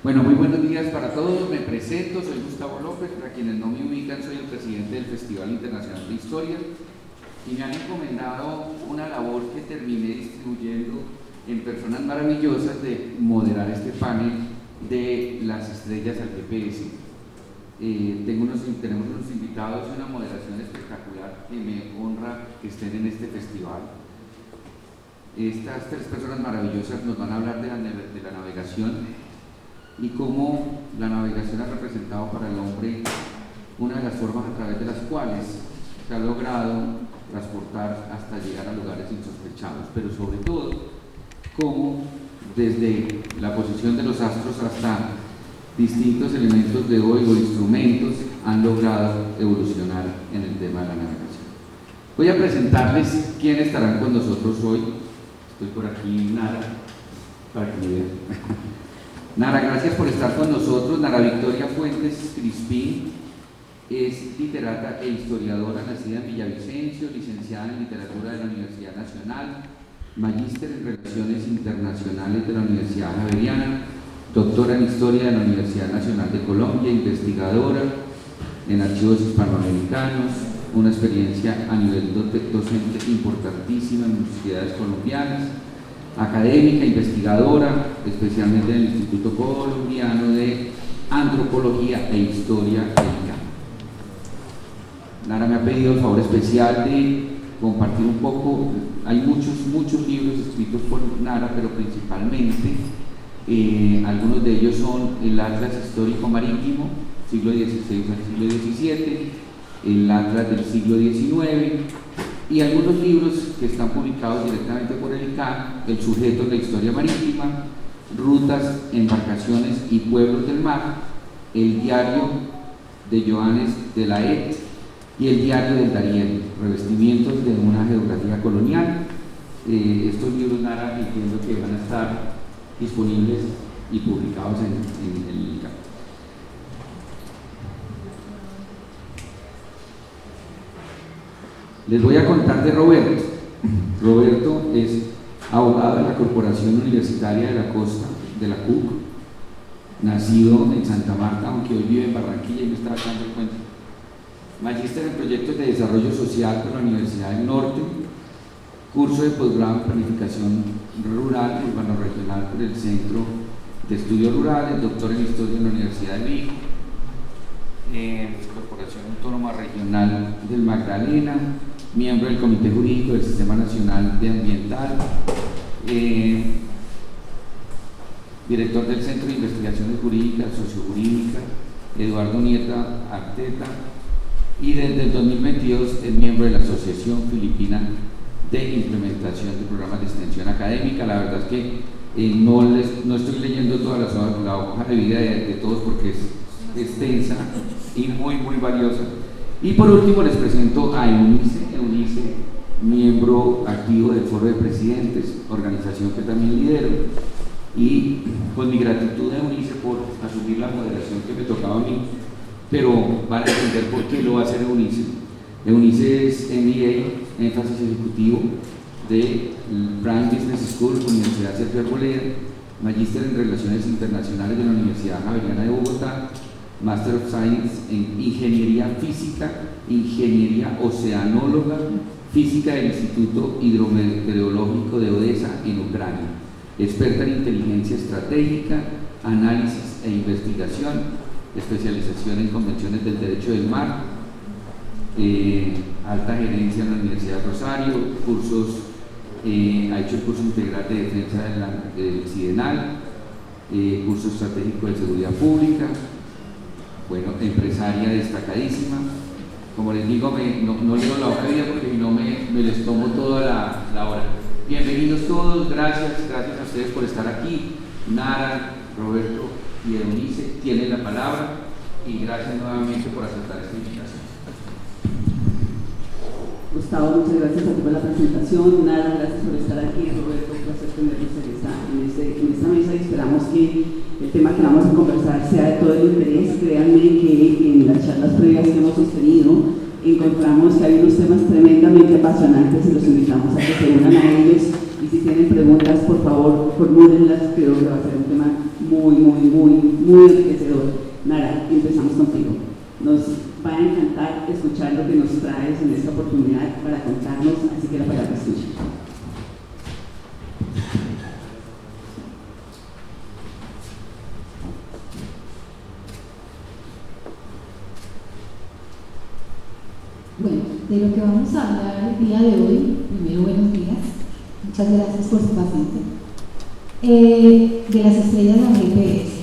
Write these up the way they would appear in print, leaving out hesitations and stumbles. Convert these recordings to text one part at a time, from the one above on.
Bueno, muy buenos días para todos. Me presento, soy Gustavo López. Para quienes no me ubican, soy el presidente del Festival Internacional de Historia y me han encomendado una labor que terminé distribuyendo en personas maravillosas de moderar este panel de las estrellas al GPS. Tenemos unos invitados y una moderación espectacular que me honra que estén en este festival. Estas tres personas maravillosas nos van a hablar de la navegación y cómo la navegación ha representado para el hombre una de las formas a través de las cuales se ha logrado transportar hasta llegar a lugares insospechados, pero sobre todo cómo desde la posición de los astros hasta distintos elementos de hoy o instrumentos han logrado evolucionar en el tema de la navegación. Voy a presentarles quiénes estarán con nosotros hoy. Estoy por aquí, Nara, para que me vean. Nara, gracias por estar con nosotros. Nara Victoria Fuentes Crispín es literata e historiadora nacida en Villavicencio, licenciada en Literatura de la Universidad Nacional, magíster en Relaciones Internacionales de la Universidad Javeriana, doctora en Historia de la Universidad Nacional de Colombia, investigadora en archivos hispanoamericanos, una experiencia a nivel docente importantísima en universidades colombianas, académica, investigadora, especialmente en el Instituto Colombiano de Antropología e Historia del Campo. Nara me ha pedido el favor especial de compartir un poco. Hay muchos libros escritos por Nara, pero principalmente algunos de ellos son el Atlas Histórico Marítimo, siglo XVI al siglo XVII, el Atlas del siglo XIX, y algunos libros que están publicados directamente por el ICANN, El sujeto de la historia marítima, Rutas, embarcaciones y pueblos del mar, el diario de Johannes de Laet y el diario del Darién, Revestimientos de una geografía colonial. Estos libros, Nara, entiendo que van a estar disponibles y publicados en el ICANN. Les voy a contar de Roberto. Roberto es abogado de la Corporación Universitaria de la Costa, de la CUC, nacido en Santa Marta, aunque hoy vive en Barranquilla y me está dando cuenta. Magíster en Proyectos de Desarrollo Social por la Universidad del Norte, curso de posgrado en Planificación Rural y Urbano Regional por el Centro de Estudios Rurales, doctor en Historia en la Universidad de Vigo, Corporación Autónoma Regional del Magdalena, miembro del Comité Jurídico del Sistema Nacional de Ambiental, director del Centro de Investigaciones Jurídicas, Sociojurídicas, Eduardo Nieta Arteta, y desde el 2022 es miembro de la Asociación Filipina de Implementación de Programas de Extensión Académica. La verdad es que no estoy leyendo toda la hoja de vida de todos porque es extensa y muy valiosa. Y por último les presento a Eunice, miembro activo del Foro de Presidentes, organización que también lidero, y con mi gratitud a Eunice por asumir la moderación que me tocaba a mí, pero van a entender por qué lo va a hacer Eunice. Eunice es MBA, énfasis ejecutivo de Prime Business School, Universidad Sergio Arboleda, magíster en Relaciones Internacionales de la Universidad Javeriana de Bogotá, Master of Science en Ingeniería Física, Ingeniería Oceanóloga, Física del Instituto Hidrometeorológico de Odessa en Ucrania, experta en Inteligencia Estratégica, Análisis e Investigación, especialización en Convenciones del Derecho del Mar, alta gerencia en la Universidad de Rosario, ha hecho el curso integral de defensa del Sidenal, curso estratégico de seguridad pública. Bueno, empresaria destacadísima. Como les digo, no leo la hoja de vida porque si no me les tomo toda la hora. Bienvenidos todos, gracias a ustedes por estar aquí. Nara, Roberto y Eunice tienen la palabra y gracias nuevamente por aceptar esta invitación. Gustavo, muchas gracias a ti por la presentación. Nara, gracias por estar aquí. Roberto, un placer tenerlos en esta mesa y esperamos que el tema que vamos a conversar sea de todo el interés. Créanme que en las charlas previas que hemos sostenido encontramos que hay unos temas tremendamente apasionantes y los invitamos a que se unan a ellos y si tienen preguntas, por favor, formúlenlas. Creo que va a ser un tema muy enriquecedor. Nara, empezamos contigo. Nos va a encantar escuchar lo que nos traes en esta oportunidad para contarnos, así que la palabra es tuya. Bueno, de lo que vamos a hablar el día de hoy, primero buenos días, muchas gracias por su paciencia, de las estrellas del GPS.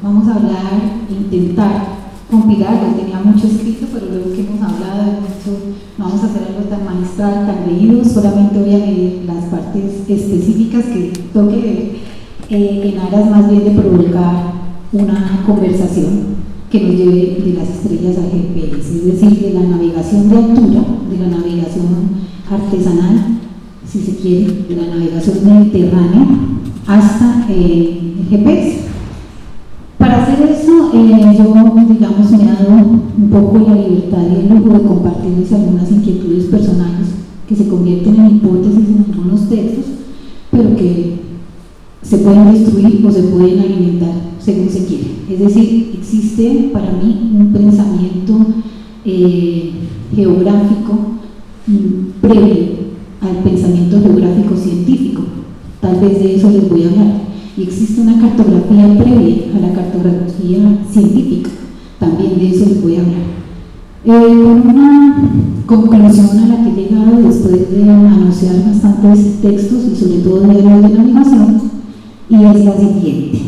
Vamos a hablar, intentar compilar, yo tenía mucho escrito, pero luego que hemos hablado de mucho, no vamos a hacer algo tan magistral, tan leído, solamente voy a leer las partes específicas que toque en aras más bien de provocar una conversación que nos lleve de las estrellas al GPS, es decir, de la navegación de altura, de la navegación artesanal, si se quiere, de la navegación mediterránea hasta el GPS. Para hacer eso, yo, digamos, me he dado un poco la libertad y el lujo de compartirles algunas inquietudes personales que se convierten en hipótesis en algunos textos, pero que se pueden destruir o se pueden alimentar según se quiere. Es decir, existe para mí un pensamiento geográfico previo al pensamiento geográfico científico. Tal vez de eso les voy a hablar. Y existe una cartografía previa a la cartografía científica. También de eso les voy a hablar. Con una conclusión a la que he llegado después de anunciar bastantes textos y sobre todo diarios de navegación, y es la siguiente.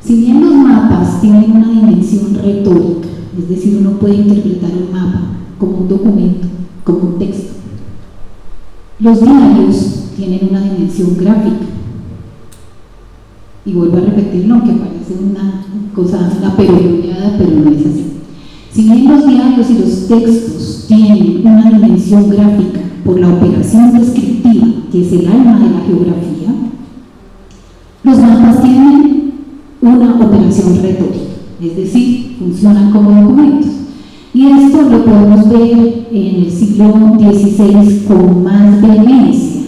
Si bien los mapas tienen una dimensión retórica, es decir, uno puede interpretar un mapa como un documento, como un texto, los diarios tienen una dimensión gráfica. Y vuelvo a repetirlo, aunque parece una cosa, una peroleada, pero no es así. Si bien los diarios y los textos tienen una dimensión gráfica por la operación descriptiva, que es el alma de la geografía, los mapas tienen una operación retórica, es decir, funcionan como documentos. Y esto lo podemos ver en el siglo XVI con más vehemencia.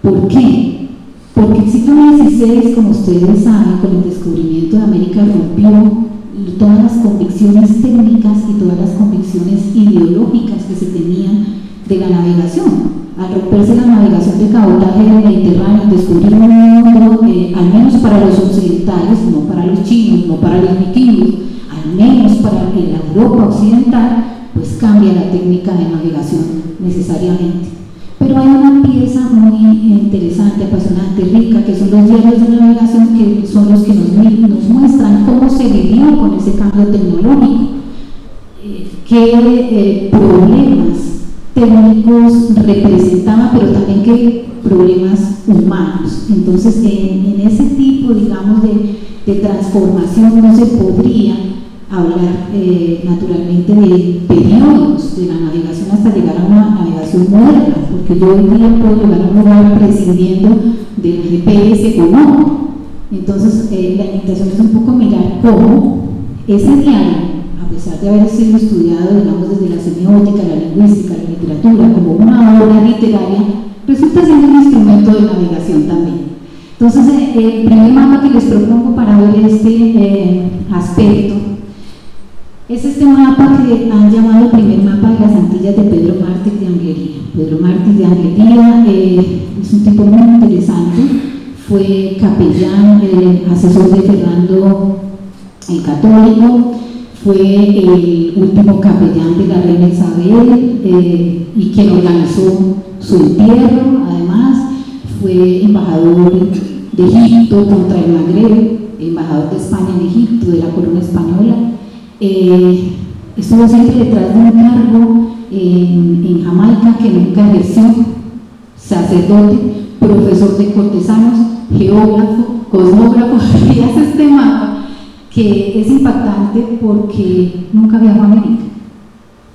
¿Por qué? Porque el siglo XVI, como ustedes saben, con el descubrimiento de América rompió todas las convicciones técnicas y todas las convicciones ideológicas que se tenían de la navegación. Al romperse la navegación de cabotaje del Mediterráneo, descubrir un mundo, al menos para los occidentales, no para los chinos, no para los vikingos, al menos para la Europa occidental, pues cambia la técnica de navegación necesariamente. Pero hay una pieza muy interesante, apasionante, rica, que son los diarios de navegación, que son los que nos muestran cómo se vivió con ese cambio tecnológico, qué problemas técnicos representaba, pero también qué problemas humanos. Entonces, en ese tipo, digamos, de transformación no se podría hablar naturalmente de periodos de la navegación hasta llegar a una navegación moderna, porque yo hoy día puedo llegar a un lugar prescindiendo del GPS o no. Entonces, la invitación es un poco mirar cómo ese diario, a pesar de haber sido estudiado, digamos, desde la semiótica, la lingüística, la literatura, como una obra literaria, resulta siendo un instrumento de navegación también. Entonces, el primer mapa que les propongo para ver este aspecto es este mapa que han llamado el primer mapa de las Antillas de Pedro Mártir de Anglería. Pedro Mártir de Anglería es un tipo muy interesante, fue capellán, asesor de Fernando el Católico, fue el último capellán de la reina Isabel y quien organizó su entierro. Además, fue embajador de Egipto contra el Magreb, embajador de España en Egipto, de la corona española. Estuvo siempre detrás de un cargo en Jamaica que nunca ejerció, sacerdote, profesor de cortesanos, geógrafo, cosmógrafo, y hace este mapa que es impactante porque nunca viajó a América.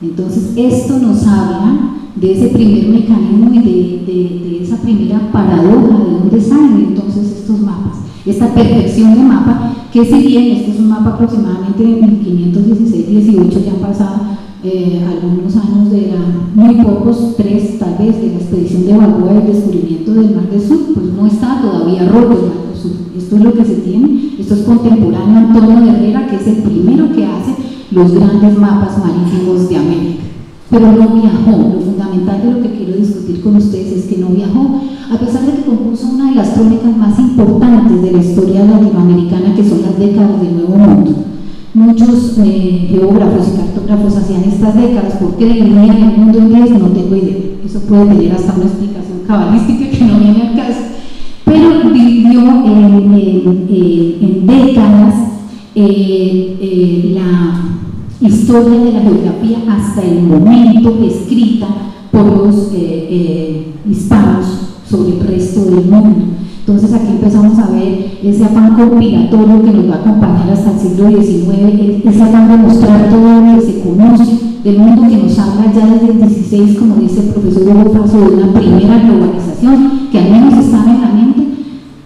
Entonces, esto nos habla de ese primer mecanismo y de esa primera paradoja de dónde salen entonces estos mapas, esta perfección de mapa, que si bien este es un mapa aproximadamente de 1516-18, ya han pasado algunos años de muy pocos, 3 tal vez, de la expedición de Balboa y el descubrimiento del Mar del Sur, pues no está todavía roto el Mar del Sur. sur. Esto es lo que se tiene, esto es contemporáneo. Antonio Herrera, que es el primero que hace los grandes mapas marítimos de América, pero no viajó. Lo fundamental de lo que quiero discutir con ustedes es que no viajó, a pesar de que compuso una de las crónicas más importantes de la historia latinoamericana, que son las décadas del Nuevo Mundo. Muchos geógrafos y cartógrafos hacían estas décadas. ¿Por qué dividían el mundo en 10? No tengo idea. Eso puede tener hasta una explicación cabalística que no viene al caso. Pero dividió en décadas la historia de la geografía hasta el momento escrita por los hispanos sobre el resto del mundo. Entonces aquí empezamos a ver ese afán compilatorio que nos va a acompañar hasta el siglo XIX, ese afán de mostrar todo lo que se conoce del mundo, que nos habla ya desde el XVI, como dice el profesor Hugo Faso, de una primera globalización que al menos estaba en la mente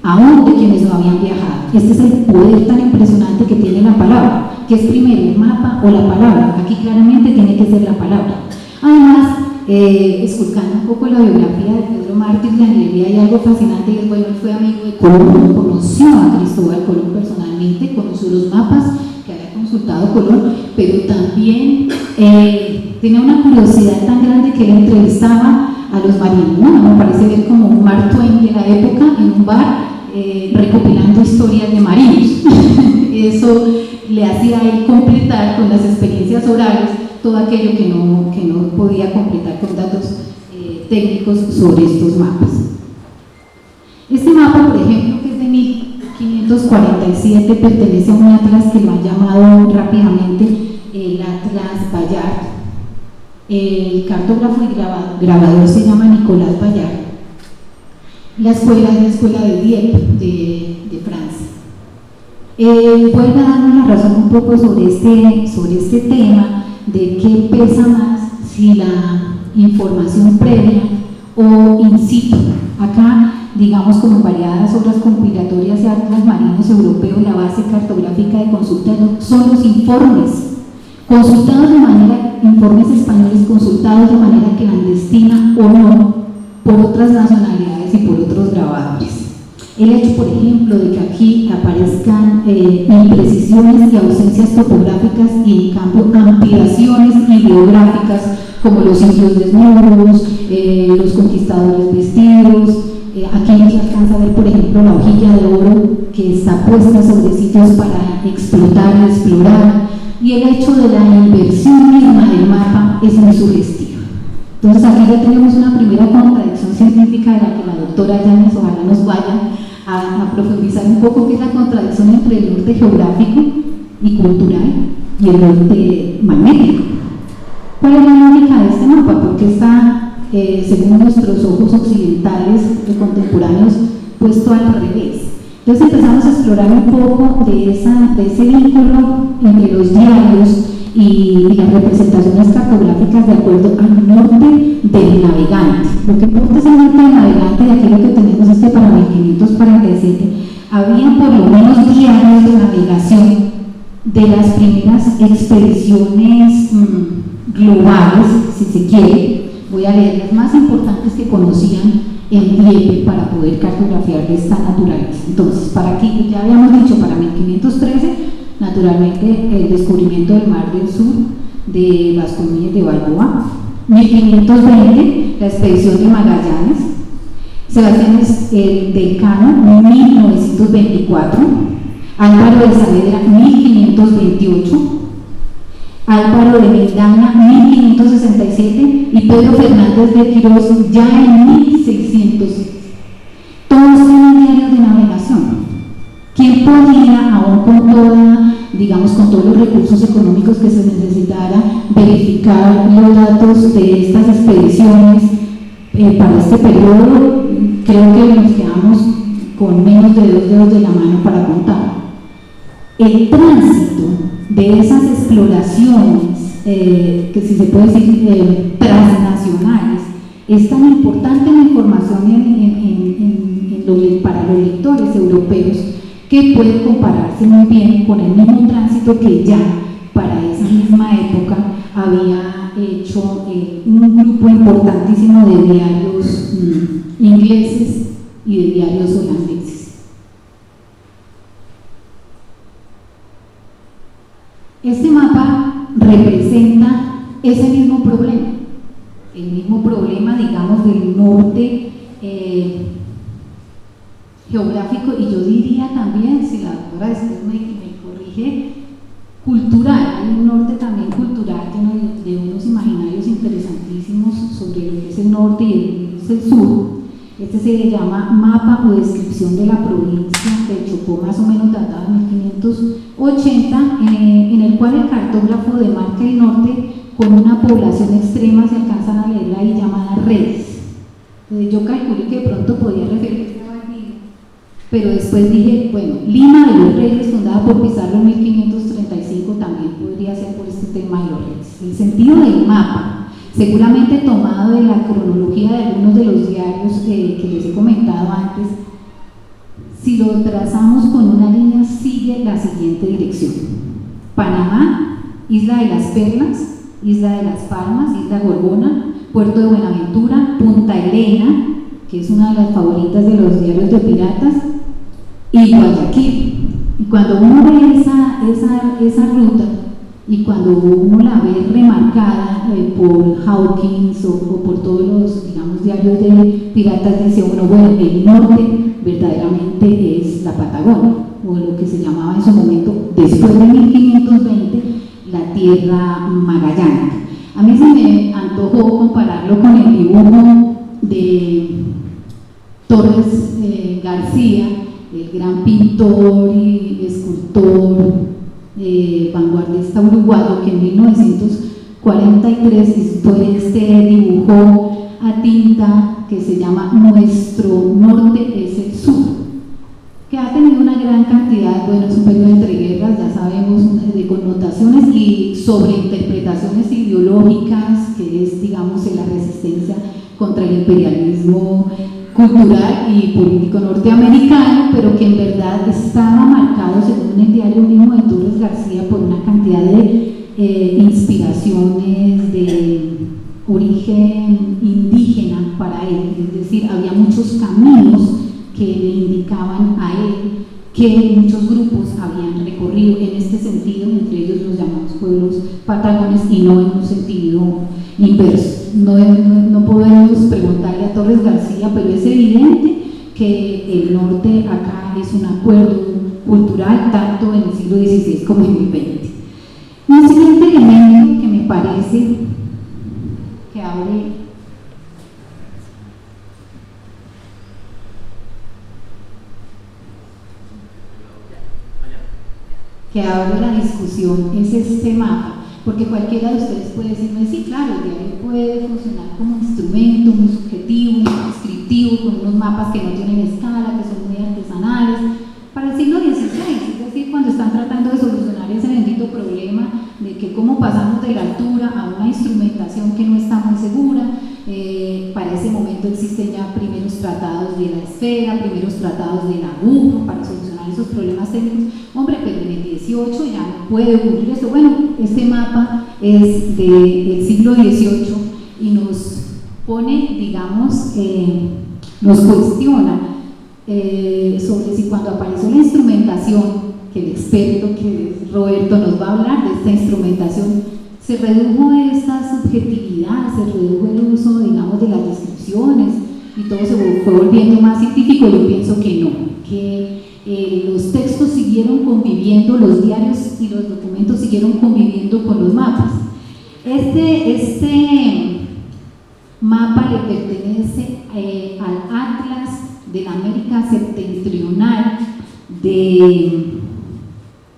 aún de quienes no habían viajado. Este es el poder tan impresionante que tiene la palabra, que es primero el mapa o la palabra. Aquí claramente tiene que ser la palabra. Además, esculcando un poco la biografía de Pedro Mártir de Anglería, hay algo fascinante, y es, bueno, él fue amigo de Colón, conoció a Cristóbal Colón personalmente, conoció los mapas que había consultado Colón, pero también tenía una curiosidad tan grande que él entrevistaba a los marinos, ¿no? Me parece ver como un Mark Twain de la época en un bar recopilando historias de marinos. Eso le hacía a él completar con las experiencias orales todo aquello que no podía completar con datos técnicos sobre estos mapas. Este mapa, por ejemplo, que es de 1547, pertenece a un atlas que lo han llamado rápidamente el Atlas Bayard. El cartógrafo y grabador se llama Nicolás Bayard. La escuela es la escuela de Dieppe, de Francia. Vuelve a darnos la razón un poco sobre este tema de qué pesa más, si la información previa o in situ. Acá, digamos, como en variadas obras compilatorias y atlas marinos europeos, la base cartográfica de consulta son los informes, consultados de manera, informes españoles consultados de manera clandestina o no, por otras nacionalidades y por otros grabadores. El hecho, por ejemplo, de que aquí aparezcan imprecisiones y ausencias topográficas y en cambio ampliaciones ideográficas, como los indios desnudos, los conquistadores vestidos. Aquí nos alcanza a ver, por ejemplo, la hojilla de oro que está puesta sobre sitios para explotar y explorar, y el hecho de la inversión misma del mapa es muy sugestivo. Entonces aquí ya tenemos una primera contradicción científica de la que la doctora Yáñez ojalá nos vaya a profundizar un poco, que es la contradicción entre el norte geográfico y cultural y el norte magnético. ¿Cuál es la lógica de este mapa? Porque está, según nuestros ojos occidentales contemporáneos, puesto al revés. Entonces empezamos a explorar un poco de ese vínculo entre los diarios y las representaciones cartográficas de acuerdo al norte del navegante. Lo que importa es el norte del navegante, y aquí lo que tenemos es que para 1547 había por lo menos diarios de navegación de las primeras expediciones globales, si se quiere. Voy a leer las más importantes que conocían en Dieppe para poder cartografiar de esta naturaleza. Entonces, para aquí, ya habíamos dicho, para 1513, naturalmente el descubrimiento del Mar del Sur de Vasco Núñez de Balboa. 1520, la expedición de Magallanes. Sebastián del Cano, 1924. Álvaro de Saavedra, 1528. Álvaro de Mendaña, 1567, y Pedro Fernández de Quirós ya en 1607. Todos eran diarios de navegación. ¿Quién podía, aún con con todos los recursos económicos que se necesitara, verificar los datos de estas expediciones para este periodo? Creo que nos quedamos con menos de 2 dedos de la mano para contar. El tránsito de esas exploraciones, que si se puede decir transnacionales, es tan importante en la información para los lectores europeos, que puede compararse muy bien con el mismo tránsito que ya para esa misma época había hecho un grupo importantísimo de diarios ingleses y de diarios holandeses. Este mapa representa ese mismo problema, el mismo problema, digamos, del norte geográfico, y yo diría también, si la doctora después me corrige, cultural. Hay un norte también cultural lleno de unos imaginarios interesantísimos sobre lo que es el norte y el sur. Este se llama Mapa o Descripción de la Provincia de Chocó, más o menos datado en 1580, en el cual el cartógrafo demarca el norte con una población extrema, se alcanzan a leerla ahí, llamada Redes. Yo calculé que de pronto podía referirse a Valdivia, pero después dije, bueno, Lima de los Reyes, fundada por Pizarro en 1535, también podría ser por este tema de los Reyes. El sentido del mapa, seguramente tomado de la cronología de algunos de los diarios que les he comentado antes, si lo trazamos con una línea, sigue la siguiente dirección: Panamá, Isla de las Perlas, Isla de las Palmas, Isla Gorgona, Puerto de Buenaventura, Punta Elena, que es una de las favoritas de los diarios de piratas, y Guayaquil. Y cuando uno ve esa ruta, y cuando uno la ve remarcada por Hawkins o por todos los, digamos, diarios de piratas, dice uno, bueno, el norte verdaderamente es la Patagonia, o lo que se llamaba en su momento, después de 1520, la Tierra Magallánica. A mí se me antojó compararlo con el dibujo de Torres García, el gran pintor y escultor vanguardista uruguayo, que en 1943 hizo este dibujo a tinta que se llama Nuestro Norte es el Sur, que ha tenido una gran cantidad, bueno, es un periodo entre guerras, ya sabemos, de connotaciones y sobreinterpretaciones ideológicas, que es, digamos, la resistencia contra el imperialismo cultural y político norteamericano, pero que en verdad estaba marcado, según el diario mismo de Torres García, por una cantidad de inspiraciones de origen indígena para él, es decir, había muchos caminos que le indicaban a él que muchos grupos habían recorrido en este sentido, entre ellos los llamados pueblos patagones, y no en un sentido inverso. No podemos preguntarle a Torres García, pero es evidente que el norte acá es un acuerdo cultural tanto en el siglo XVI como en el XX. Un siguiente elemento que me parece que abre la discusión es este mapa, porque cualquiera de ustedes puede decirme, sí, claro, el diario puede funcionar como instrumento muy subjetivo, muy descriptivo, con unos mapas que no tienen escala, que son muy artesanales, para el siglo XVI, es decir, cuando están tratando de solucionar ese bendito problema de que cómo pasamos de la altura a una instrumentación que no está muy segura. Para ese momento existen ya primeros tratados de la esfera, primeros tratados de la aguja para solucionar esos problemas técnicos. Hombre, pero en el 18 ya no puede ocurrir eso. Bueno, este mapa es del siglo XVIII y nos pone, digamos, nos cuestiona sobre si cuando apareció la instrumentación, que el experto que es Roberto nos va a hablar de esta instrumentación, se redujo esta subjetividad, se redujo el uso, digamos, de las descripciones y todo se fue volviendo más científico. Yo pienso que no, que los textos siguieron conviviendo, los diarios y los documentos siguieron conviviendo con los mapas. Este mapa le pertenece al Atlas de la América Septentrional de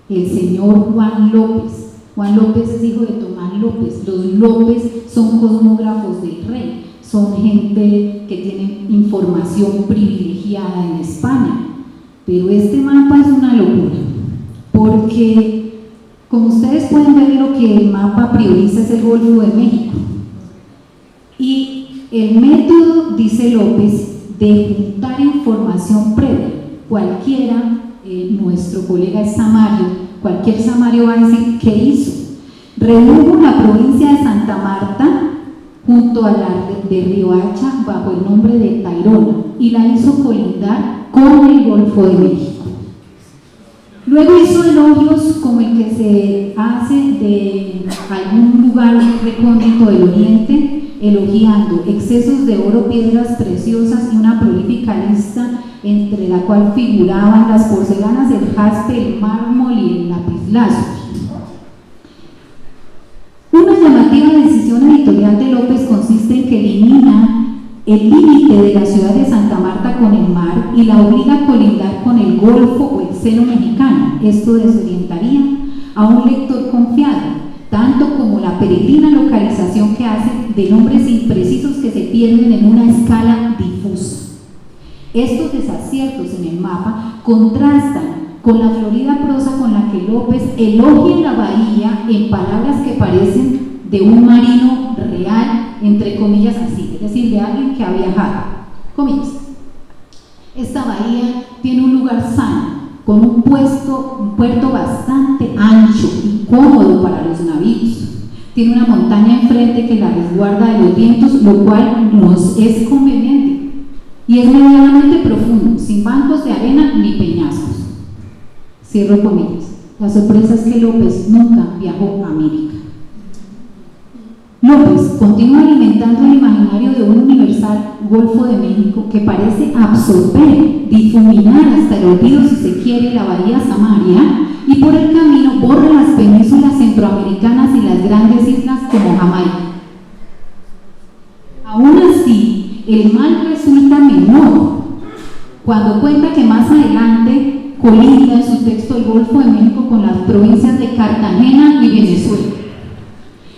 el señor Juan López. Juan López es hijo de Tomás López. Los López son cosmógrafos del rey, son gente que tiene información privilegiada en España. Pero este mapa es una locura, porque como ustedes pueden ver, lo que el mapa prioriza es el Golfo de México. Y el método, dice López, de juntar información previa, cualquiera, nuestro colega es Samario, cualquier Samario va a decir qué hizo. Redujo la provincia de Santa Marta junto a la de Riohacha bajo el nombre de Tayrona y la hizo colindar con el Golfo de México. Luego hizo elogios como el que se hace de algún lugar recóndito del oriente, elogiando excesos de oro, piedras preciosas y una prolífica lista entre la cual figuraban las porcelanas, el jaspe, el mármol y el lapislázuli. Una llamativa decisión editorial de López consiste en que elimina el límite de la ciudad de Santa Marta con el mar y la obliga a colindar con el Golfo o el Seno mexicano. Esto desorientaría a un lector confiado, tanto como la peregrina localización que hace de nombres imprecisos que se pierden en una escala difusa. Estos desaciertos en el mapa contrastan con la florida prosa con la que López elogia la bahía en palabras que parecen de un marino real, entre comillas así, es decir, de alguien que ha viajado. Comillas. Esta bahía tiene un lugar sano, con un puerto bastante ancho y cómodo para los navíos. Tiene una montaña enfrente que la resguarda de los vientos, lo cual nos es conveniente. Y es medianamente profundo, sin bancos de arena ni peñascos. Cierro comillas. La sorpresa es que López nunca viajó a América. López continúa alimentando el imaginario de un universal Golfo de México que parece absorber, difuminar hasta el olvido, si se quiere, la bahía Samaria, y por el camino borra las penínsulas centroamericanas y las grandes islas como Jamaica. Aún así, el mal resulta menor cuando cuenta que más adelante colinda en su texto el Golfo de México con las provincias de Cartagena y Venezuela.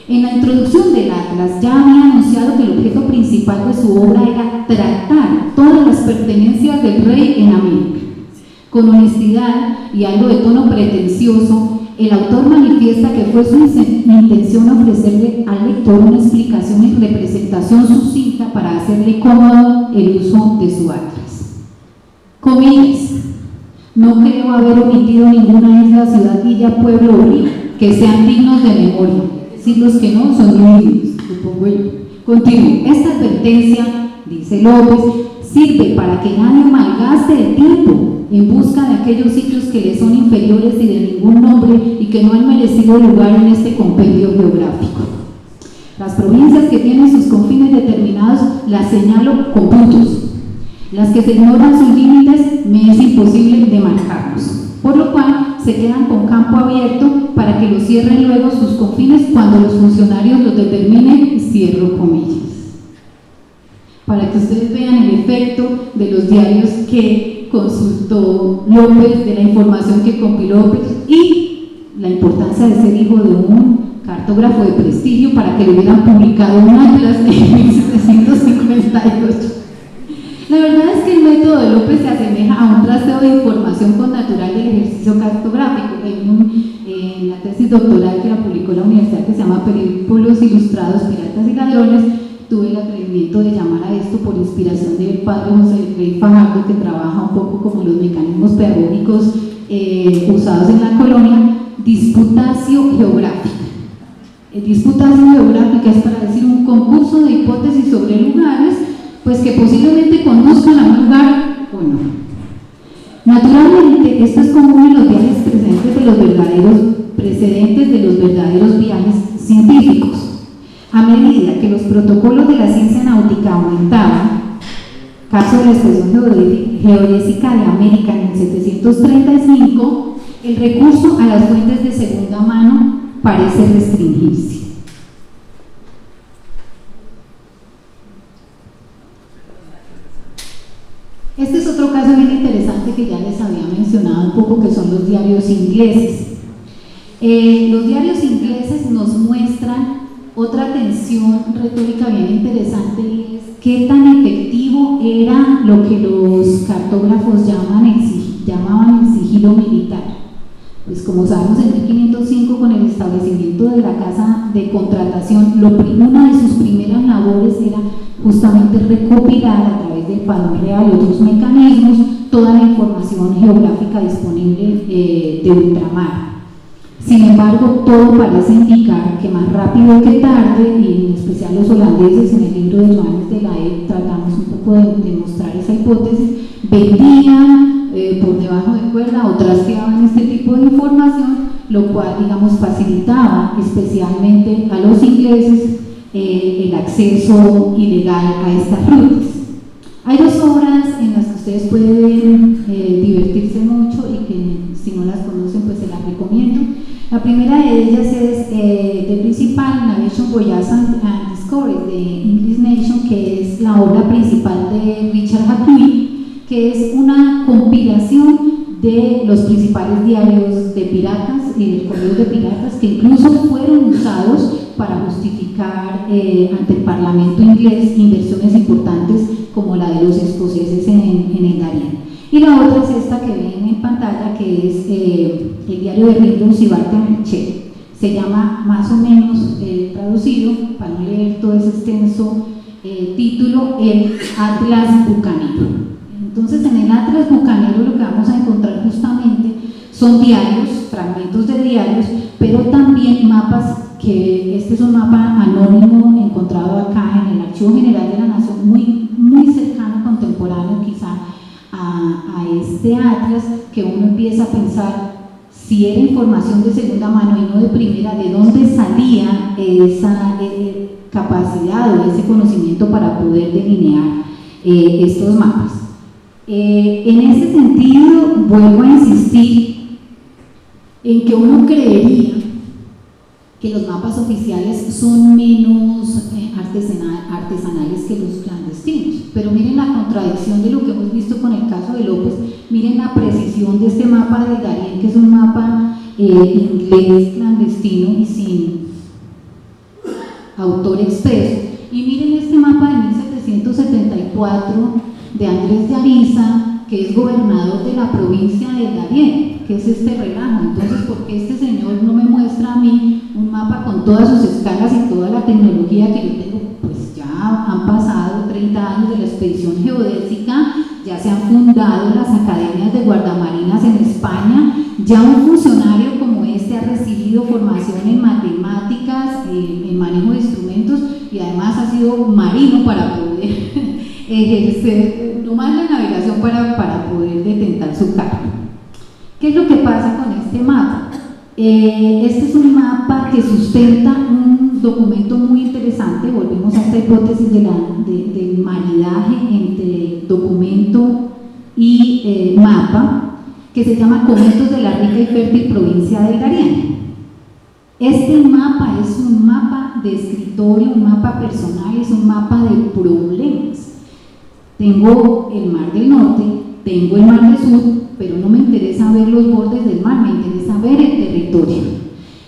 En la introducción del Atlas ya había anunciado que el objeto principal de su obra era tratar todas las pertenencias del rey en América. Con honestidad y algo de tono pretencioso, el autor manifiesta que fue su intención ofrecerle al lector una explicación y representación sucinta para hacerle cómodo el uso de su Atlas. Comillas. No creo haber omitido ninguna isla, ciudad, villa, pueblo o río que sean dignos de memoria. Es decir, los que no son divididos, supongo yo. Continúo. Esta advertencia, dice López, sirve para que nadie malgaste el tiempo en busca de aquellos sitios que le son inferiores y de ningún nombre y que no han merecido lugar en este compendio geográfico. Las provincias que tienen sus confines determinados las señalo con puntos. Las que se ignoran sus límites me es imposible demarcarlos, por lo cual se quedan con campo abierto para que los cierren luego sus confines cuando los funcionarios los determinen, cierro comillas. Para que ustedes vean el efecto de los diarios que consultó López, de la información que compiló López y la importancia de ser hijo de un cartógrafo de prestigio para que le hubieran publicado un atlas en 1758. La verdad es que el método de López se asemeja a un trasteo de información connatural del ejercicio cartográfico. En la tesis doctoral que la publicó la universidad, que se llama Periplos Ilustrados, Piratas y Ladrones, tuve el atrevimiento de llamar a esto por inspiración del padre José Rey Fajardo, que trabaja un poco como los mecanismos pedagógicos usados en la colonia, disputatio geográfica. Disputatio geográfica es para decir un concurso de hipótesis sobre lugares, pues que posiblemente conduzcan a un lugar o no. Naturalmente, esto es común en los viajes precedentes de los verdaderos viajes científicos. A medida que los protocolos de la ciencia náutica aumentaban, caso de la expresión geodésica de América en 1735, el recurso a las fuentes de segunda mano parece restringirse. Este es otro caso bien interesante que ya les había mencionado un poco, que son los diarios ingleses. Los diarios ingleses nos muestran otra tensión retórica bien interesante, y es qué tan efectivo era lo que los cartógrafos llamaban el sigilo militar. Pues como sabemos, en 1505, con el establecimiento de la casa de contratación, una de sus primeras labores era justamente recopilar a través del padrón real y otros mecanismos toda la información geográfica disponible de ultramar. Sin embargo, todo parece indicar que más rápido que tarde, y en especial los holandeses, en el libro de Johannes de la E tratamos un poco de demostrar esa hipótesis, vendían por debajo de cuerda o trasteaban este tipo de información, lo cual, digamos, facilitaba especialmente a los ingleses el acceso ilegal a estas rutas. Hay dos obras en las que ustedes pueden divertirse mucho y que si no las conocen pues se las recomiendo. La primera de ellas es The Principal Navigation Voyage and Discovery de English Nation, que es la obra principal de Richard Hakluyt, que es una compilación de los principales diarios de piratas y de correos de piratas que incluso fueron usados para justificar ante el Parlamento inglés inversiones importantes como la de los escoceses en el Darién. Y la otra es esta que ven en pantalla, que es el diario de Rindos y Bartenechea. Se llama más o menos traducido, para no leer todo ese extenso título, el Atlas Bucanero. Entonces, en el Atlas Bucanero lo que vamos a encontrar justamente son diarios, fragmentos de diarios, pero también mapas, que este es un mapa anónimo encontrado acá en el Archivo General de la Nación, muy cercano, contemporáneo quizá a este atlas, que uno empieza a pensar si era información de segunda mano y no de primera, de dónde salía esa capacidad o ese conocimiento para poder delinear estos mapas. En ese sentido, vuelvo a insistir en que uno creería que los mapas oficiales son menos artesanales que los clandestinos, pero miren la contradicción de lo que hemos visto con el caso de López. Miren la precisión de este mapa del Darién, que es un mapa inglés clandestino y sin autor expreso, y miren este mapa de 1774 de Andrés de Ariza, que es gobernador de la provincia del Darién. ¿Qué es este relajo? Entonces, ¿por qué este señor no me muestra a mí un mapa con todas sus escalas y toda la tecnología que yo tengo? Pues ya han pasado 30 años de la expedición geodésica, ya se han fundado las academias de guardamarinas en España, ya un funcionario como este ha recibido formación en matemáticas, en manejo de instrumentos, y además ha sido marino para poder ejercer nomás la navegación para poder detentar su carga. ¿Qué es lo que pasa con este mapa? Este es un mapa que sustenta un documento muy interesante. Volvemos a esta hipótesis del maridaje entre documento y mapa, que se llama Comentos de la rica y fértil provincia del Darién. Este mapa es un mapa de escritorio, un mapa personal, es un mapa de problemas. Tengo el Mar del Norte, tengo el Mar del Sur, pero no me interesa ver los bordes del mar, me interesa ver el territorio.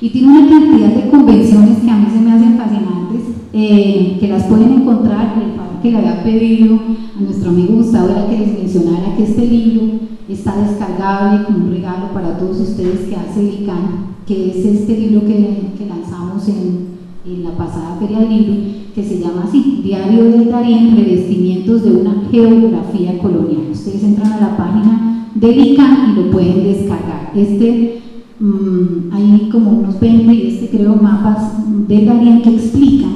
Y tiene una cantidad de convenciones que a mí se me hacen fascinantes, que las pueden encontrar. El favor que le había pedido a nuestro amigo Gustavo era que les mencionara que este libro está descargable como un regalo para todos ustedes que hace el ICANN, que es este libro que lanzamos en la pasada Feria del Libro, que se llama así, Diario del Darién, revestimientos de una geografía colonial. Ustedes entran a la página del ICANN y lo pueden descargar. Hay como unos 20 y creo mapas del Darién que explican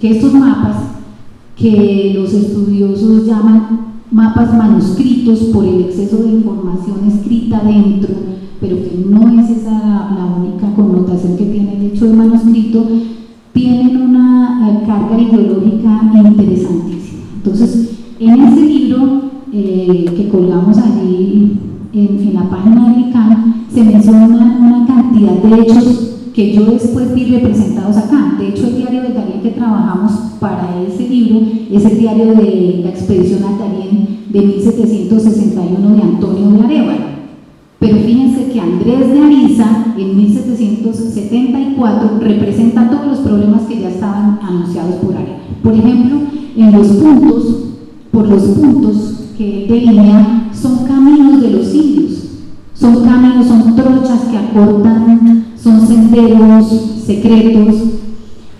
que estos mapas, que los estudiosos llaman mapas manuscritos por el exceso de información escrita dentro, pero que no es esa la única connotación que tiene el hecho de manuscrito, tienen una carga ideológica interesantísima. Entonces, en ese libro que colgamos allí en la página del ICANN, se menciona una cantidad de hechos que yo después vi representados acá. De hecho, el diario del Darién que trabajamos para ese libro es el diario de la expedición al Darién de 1761 de Antonio de Arévalo. Pero fíjense que Andrés de Ariza en 1774 representa todos los problemas que ya estaban anunciados por Arévalo. Por ejemplo, por los puntos que él delinea, son caminos de los indios, son caminos, son trochas que acortan, son senderos secretos,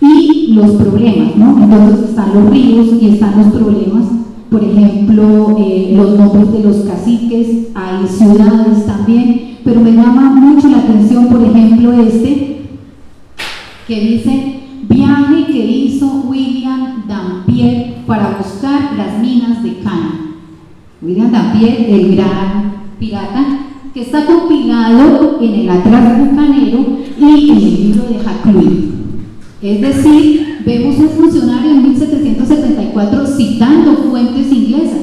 y los problemas, ¿no? Entonces están los ríos y están los problemas. Por ejemplo, los nombres de los caciques, hay ciudades también, pero me llama mucho la atención, por ejemplo, que dice viaje que hizo William Dampier para buscar las minas de Cana. William Dampier, el gran pirata, que está compilado en el Atlas Bucanero de Jacluy. Es decir, vemos un funcionario en 1774 citando fuentes inglesas.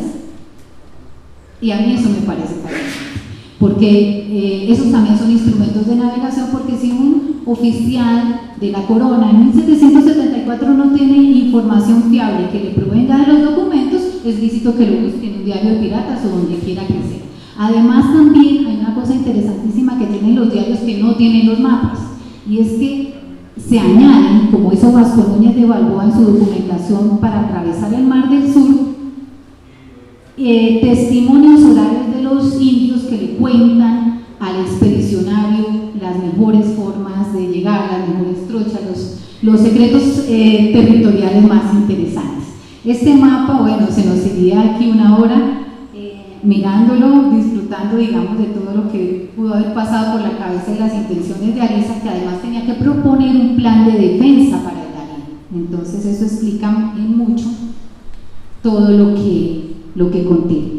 Y a mí eso me parece fascinante, porque esos también son instrumentos de navegación, porque si un oficial de la corona en 1774 no tiene información fiable que le provenga de los documentos, es lícito que lo busque en un diario de piratas o donde quiera que sea. Además, también hay una cosa interesantísima que tienen los diarios que no tienen los mapas, y es que se añaden, como hizo Vasco Núñez de Balboa en su documentación para atravesar el Mar del Sur, testimonios orales de los indios que le cuentan al expedicionario las mejores formas de llegar, las mejores trochas, los secretos territoriales más interesantes. Este mapa, bueno, se nos iría aquí una hora mirándolo, disfrutando, digamos, de todo lo que pudo haber pasado por la cabeza y las intenciones de Ariza, que además tenía que proponer un plan de defensa para el Darién. Entonces eso explica en mucho todo lo que contiene.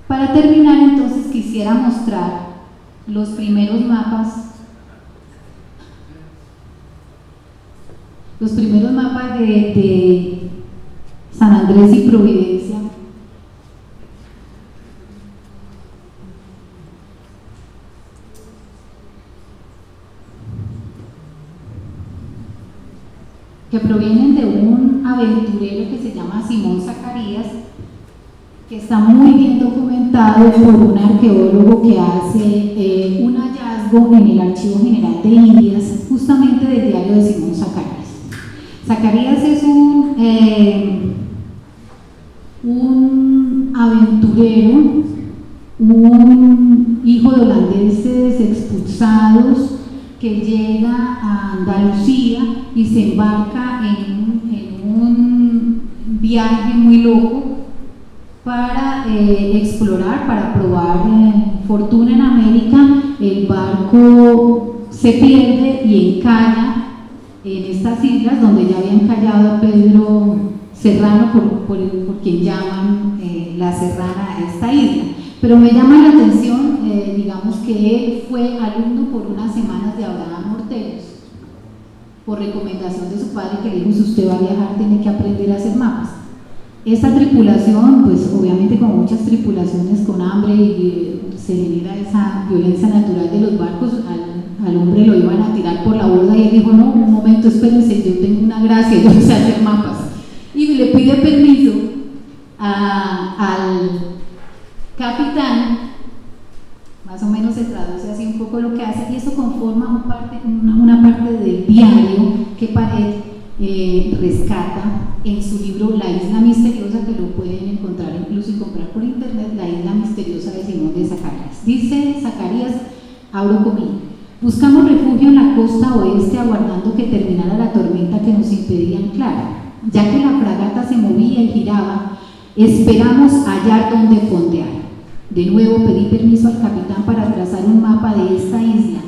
Para terminar, entonces, quisiera mostrar los primeros mapas de San Andrés y Providencia. Que provienen de un aventurero que se llama Simón Zacarías, que está muy bien documentado por un arqueólogo que hace un hallazgo en el Archivo General de Indias, justamente del diario de Simón Zacarías. Zacarías es un aventurero, un hijo de holandeses expulsados, que llega a Andalucía y se embarca en un viaje muy loco para explorar, para probar fortuna en América. El barco se pierde y encalla en estas islas donde ya había encallado a Pedro Serrano, por quien llaman la Serrana a esta isla. Pero me llama la atención, digamos, que él fue alumno por unas semanas de Abraham Orteros, por recomendación de su padre, que le dijo: si usted va a viajar tiene que aprender a hacer mapas. Esta tripulación, pues obviamente como muchas tripulaciones con hambre, y se genera esa violencia natural de los barcos, al hombre lo iban a tirar por la borda, y él dijo: no, un momento, espérense, yo tengo una gracia, yo sé hacer mapas. Y le pide permiso al capitán, más o menos se traduce así un poco lo que hace, y eso conforma una parte del diario que Pared rescata en su libro La Isla Misteriosa, que lo pueden encontrar incluso y comprar por internet, La Isla Misteriosa de Simón de Zacarías. Dice Zacarías, abro comillas: buscamos refugio en la costa oeste aguardando que terminara la tormenta que nos impedía anclar. Ya que la fragata se movía y giraba, esperamos hallar donde fondear. De nuevo pedí permiso al capitán para trazar un mapa de esta isla.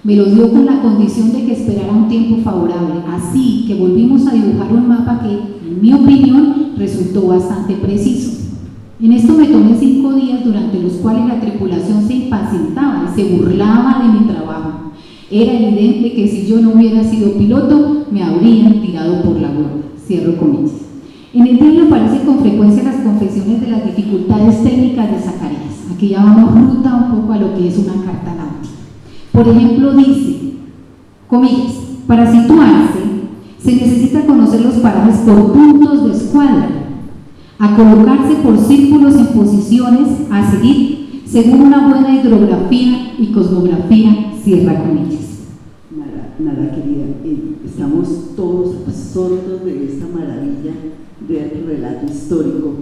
Me lo dio con la condición de que esperara un tiempo favorable, así que volvimos a dibujar un mapa que, en mi opinión, resultó bastante preciso. En esto me tomé 5 días, durante los cuales la tripulación se impacientaba y se burlaba de mi trabajo. Era evidente que si yo no hubiera sido piloto, me habrían tirado por la borda. Cierro comillas. En el diario aparecen con frecuencia las confesiones de las dificultades técnicas de Zacarías. Aquí ya vamos ruta un poco a lo que es una carta náutica. Por ejemplo, dice, comillas: para situarse se necesita conocer los parajes por puntos de escuadra, a colocarse por círculos en posiciones a seguir según una buena hidrografía y cosmografía, cierra comillas. Nada, querida, estamos todos absortos de esta maravilla del relato histórico,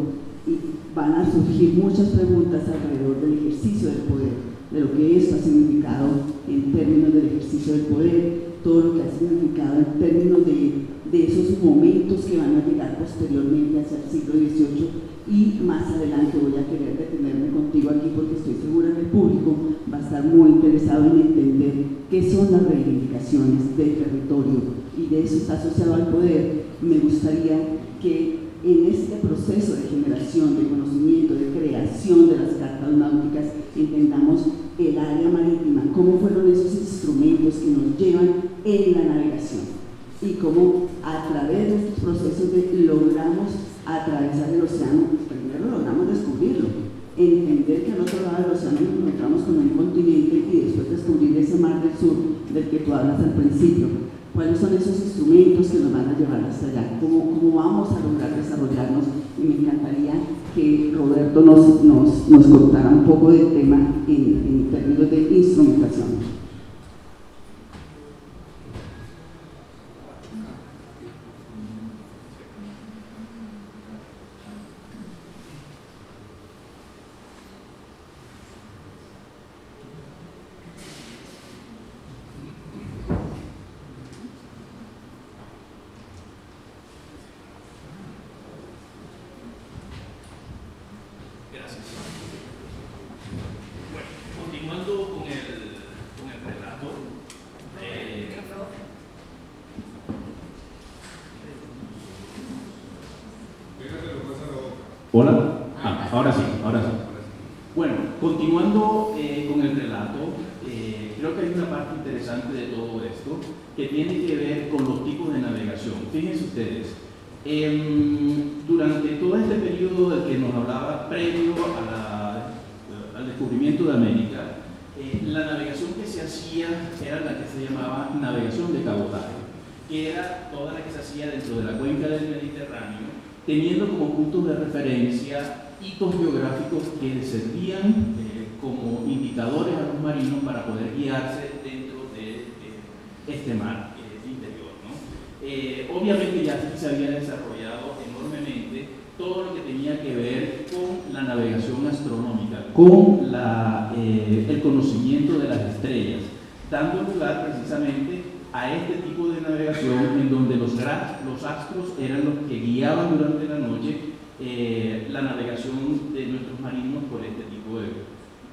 y van a surgir muchas preguntas alrededor del ejercicio del poder, de lo que esto ha significado en términos del ejercicio del poder, todo lo que ha significado en términos de esos momentos que van a llegar posteriormente hacia el siglo XVIII, y más adelante voy a querer detenerme contigo aquí porque estoy segura que el público va a estar muy interesado en entender qué son las reivindicaciones del territorio, y de eso está asociado al poder. Me gustaría que en este proceso de generación, de conocimiento, de creación de las cartas náuticas, entendamos el área marítima, cómo fueron esos instrumentos que nos llevan en la navegación y cómo a través de estos procesos logramos atravesar el océano. Primero logramos descubrirlo, entender que al otro lado del océano nos encontramos con un continente y después descubrir ese mar del sur del que tú hablas al principio. ¿Cuáles son esos instrumentos que nos van a llevar hasta allá? ¿Cómo vamos a lograr desarrollarnos? Y me encantaría que Roberto nos contara un poco del tema en términos de instrumentación. ¿Hola? Ahora sí. Bueno, continuando con el relato, creo que hay una parte interesante de todo esto que tiene que ver con los tipos de navegación. Fíjense ustedes, durante todo este periodo del que nos hablaba previo al descubrimiento de América, la navegación que se hacía era la que se llamaba navegación de cabotaje, que era toda la que se hacía dentro de la cuenca del Mediterráneo, teniendo como puntos de referencia hitos geográficos que servían como indicadores a los marinos para poder guiarse dentro de este mar interior, ¿no? Obviamente ya se había desarrollado enormemente todo lo que tenía que ver con la navegación astronómica, con el conocimiento de las estrellas, dando lugar precisamente a este tipo de navegación en donde los astros eran los que guiaban durante la noche la navegación de nuestros marinos por este tipo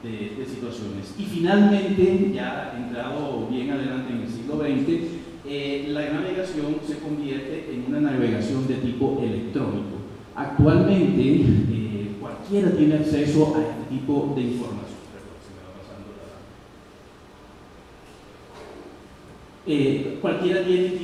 de situaciones. Y finalmente, ya entrado bien adelante en el siglo XX, la navegación se convierte en una navegación de tipo electrónico. Actualmente, cualquiera tiene acceso a este tipo de información. Cualquiera tiene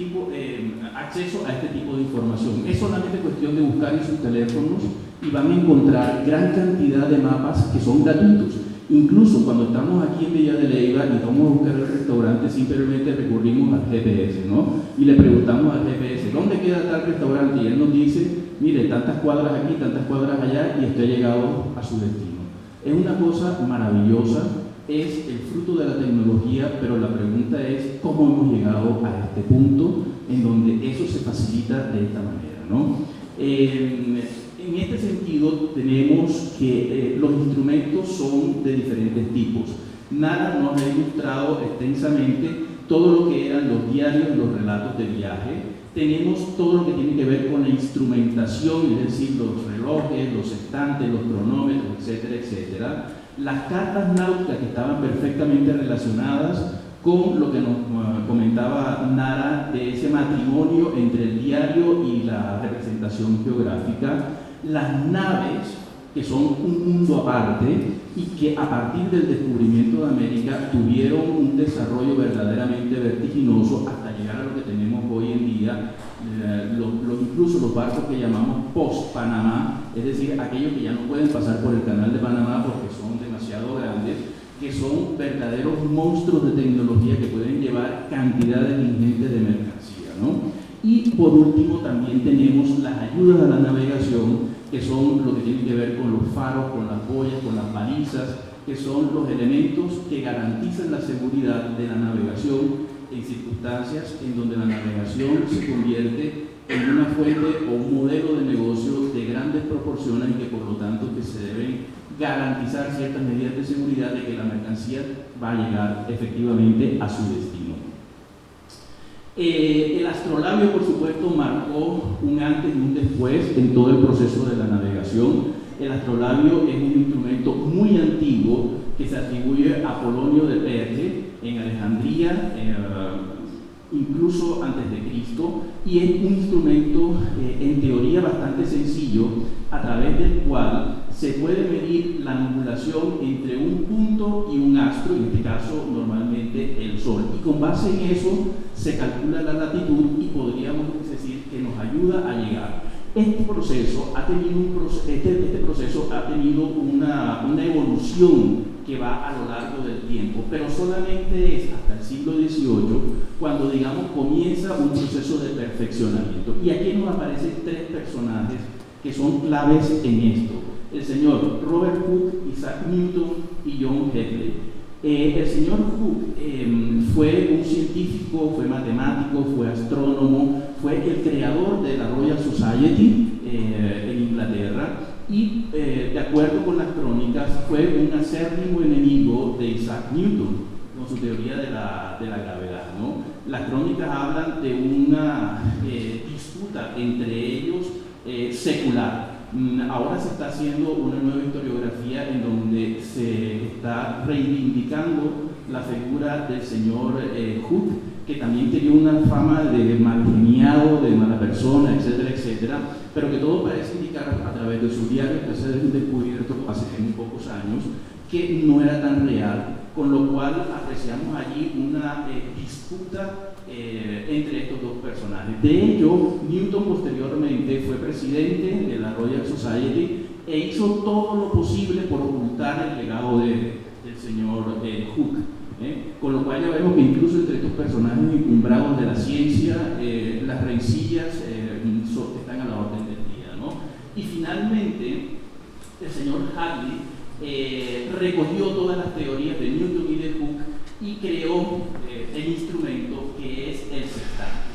acceso a este tipo de información. Es solamente cuestión de buscar en sus teléfonos y van a encontrar gran cantidad de mapas que son gratuitos. Incluso cuando estamos aquí en Villa de Leyva y vamos a buscar el restaurante, simplemente recurrimos al GPS, ¿no? Y le preguntamos al GPS, ¿dónde queda tal restaurante? Y él nos dice, mire, tantas cuadras aquí, tantas cuadras allá, y usted ha llegado a su destino. Es una cosa maravillosa. Es el fruto de la tecnología, pero la pregunta es cómo hemos llegado a este punto en donde eso se facilita de esta manera, ¿no? En este sentido tenemos que los instrumentos son de diferentes tipos. Nara nos ha ilustrado extensamente todo lo que eran los diarios, los relatos de viaje. Tenemos todo lo que tiene que ver con la instrumentación, es decir, los relojes, los sextantes, los cronómetros, etcétera, etcétera. Las cartas náuticas que estaban perfectamente relacionadas con lo que nos comentaba Nara de ese matrimonio entre el diario y la representación geográfica, las naves, que son un mundo aparte y que a partir del descubrimiento de América tuvieron un desarrollo verdaderamente vertiginoso hasta llegar a lo que tenemos hoy en día, incluso los barcos que llamamos post-Panamá, es decir, aquellos que ya no pueden pasar por el canal de Panamá porque son demasiado grandes, que son verdaderos monstruos de tecnología que pueden llevar cantidades ingentes de mercancía, ¿no? Y por último también tenemos las ayudas a la navegación, que son lo que tiene que ver con los faros, con las boyas, con las balizas, que son los elementos que garantizan la seguridad de la navegación en circunstancias en donde la navegación se convierte en una fuente o un modelo de negocio de grandes proporciones y que por lo tanto que se deben garantizar ciertas medidas de seguridad de que la mercancía va a llegar efectivamente a su destino. El astrolabio, por supuesto, marcó un antes y un después en todo el proceso de la navegación. El astrolabio es un instrumento muy antiguo que se atribuye a Apolonio de Perge en Alejandría, incluso antes de Cristo, y es un instrumento en teoría bastante sencillo, a través del cual se puede medir la angulación entre un punto y un astro, en este caso normalmente el Sol, y con base en eso se calcula la latitud y podríamos decir que nos ayuda a llegar. Este proceso ha tenido, este proceso ha tenido una evolución que va a lo largo del tiempo, pero solamente es hasta el siglo XVIII cuando, digamos, comienza un proceso de perfeccionamiento. Y aquí nos aparecen tres personajes que son claves en esto: el señor Robert Hooke, Isaac Newton y John Hadley. El señor Hooke fue un científico, fue matemático, fue astrónomo, fue el creador de la Royal Society en Inglaterra y, de acuerdo con las crónicas, fue un acérrimo enemigo de Isaac Newton con su teoría de la gravedad, ¿no? Las crónicas hablan de una disputa entre ellos secular. Ahora se está haciendo una nueva historiografía en donde se está reivindicando la figura del señor Hooke, que también tenía una fama de mal geniado, de mala persona, etcétera, etcétera, pero que todo parece indicar a través de sus diarios, que se han descubierto hace muy pocos años, que no era tan real, con lo cual apreciamos allí una disputa entre estos dos personajes. De hecho, Newton posteriormente fue presidente de la Royal Society e hizo todo lo posible por ocultar el legado del señor Hooke. Con lo cual ya vemos que incluso entre estos personajes encumbrados de la ciencia, las rencillas están a la orden del día, ¿no? Y finalmente, el señor Hadley recogió todas las teorías de Newton y de Hooke y creó el instrumento que es el sextante.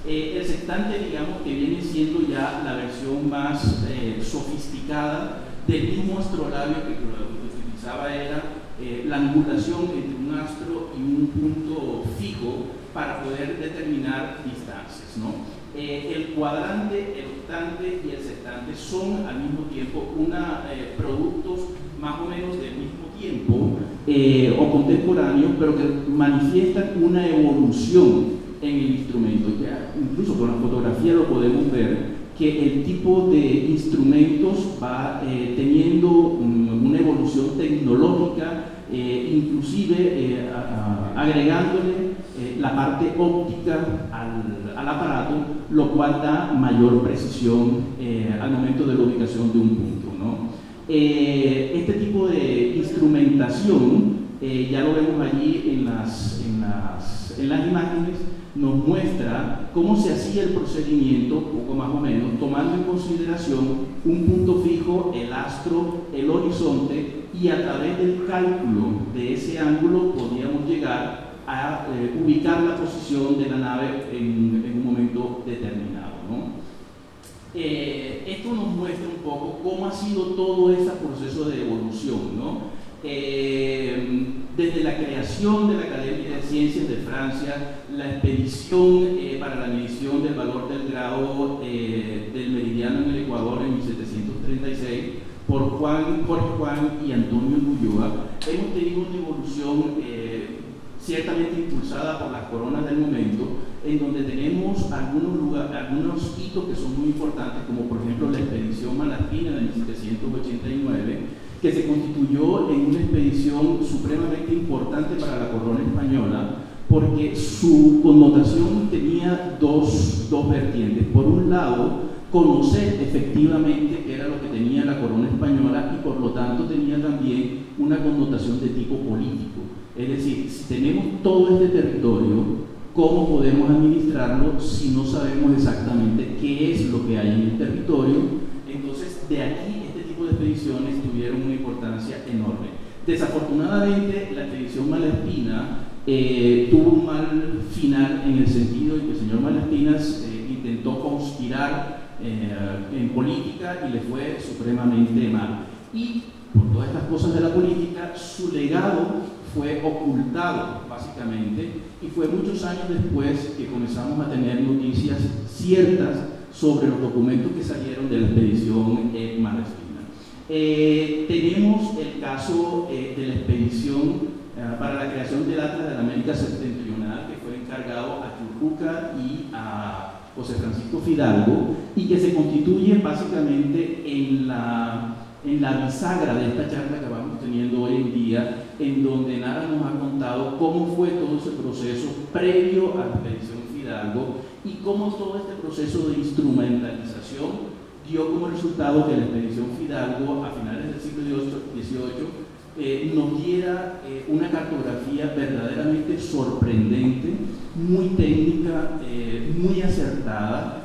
El sextante, digamos, que viene siendo ya la versión más sofisticada del mismo astrolabio que lo que utilizaba era la angulación entre un astro y un punto fijo para poder determinar distancias, ¿no? El cuadrante, el octante y el sextante son al mismo tiempo productos más o menos del mismo tiempo o contemporáneos, pero que manifiestan una evolución en el instrumento. Ya, incluso con la fotografía lo podemos ver, que el tipo de instrumentos va teniendo una evolución tecnológica, inclusive agregándole la parte óptica al aparato, lo cual da mayor precisión al momento de la ubicación de un punto, ¿no? Este tipo de instrumentación, ya lo vemos allí en las imágenes, nos muestra cómo se hacía el procedimiento, poco más o menos, tomando en consideración un punto fijo, el astro, el horizonte, y a través del cálculo de ese ángulo podíamos llegar a ubicar la posición de la nave en un momento determinado, ¿no? Esto nos muestra un poco cómo ha sido todo ese proceso de evolución, ¿no? Desde la creación de la Academia de Ciencias de Francia, la expedición para la medición del valor del grado del meridiano en el Ecuador en 1736 por Jorge Juan y Antonio Ulloa, hemos tenido una evolución ciertamente impulsada por las coronas del momento, en donde tenemos algunos hitos que son muy importantes, como por ejemplo la expedición Malaspina de 1789, que se constituyó en una expedición supremamente importante para la corona española, porque su connotación tenía dos vertientes. Por un lado, conocer efectivamente qué era lo que tenía la corona española, y por lo tanto tenía también una connotación de tipo político. Es decir, si tenemos todo este territorio, ¿cómo podemos administrarlo si no sabemos exactamente qué es lo que hay en el territorio? Entonces, de aquí este tipo de expediciones tuvieron una importancia enorme. Desafortunadamente, la expedición Malaspina tuvo un mal final, en el sentido de que el señor Malaspinas intentó conspirar en política y le fue supremamente mal. Y por todas estas cosas de la política, su legado fue ocultado básicamente, y fue muchos años después que comenzamos a tener noticias ciertas sobre los documentos que salieron de la expedición Malaspina. Tenemos el caso de la expedición para la creación del Atlas de la América Septentrional, que fue encargado a Luca y a José Francisco Fidalgo, y que se constituye básicamente en la bisagra de esta charla que vamos teniendo hoy en día, en donde Nara nos ha contado cómo fue todo ese proceso previo a la expedición Fidalgo y cómo todo este proceso de instrumentalización dio como resultado que la expedición Fidalgo a finales del siglo XVIII nos diera una cartografía verdaderamente sorprendente, muy técnica, muy acertada.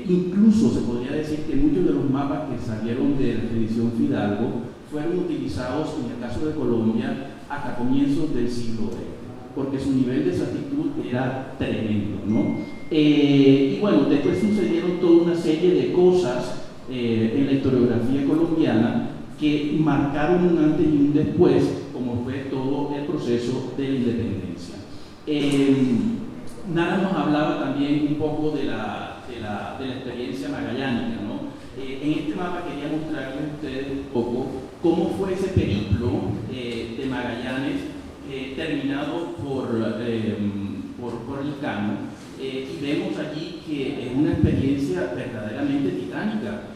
Incluso se podría decir que muchos de los mapas que salieron de la expedición Fidalgo fueron utilizados en el caso de Colombia hasta comienzos del siglo XX, porque su nivel de exactitud era tremendo, ¿no? Y bueno, después sucedieron toda una serie de cosas en la historiografía colombiana que marcaron un antes y un después, como fue todo el proceso de la independencia. Nara nos hablaba también un poco de la experiencia magallánica, ¿no? En este mapa quería mostrarles a ustedes un poco cómo fue ese periplo de Magallanes terminado por Elcano, y vemos allí que es una experiencia verdaderamente titánica.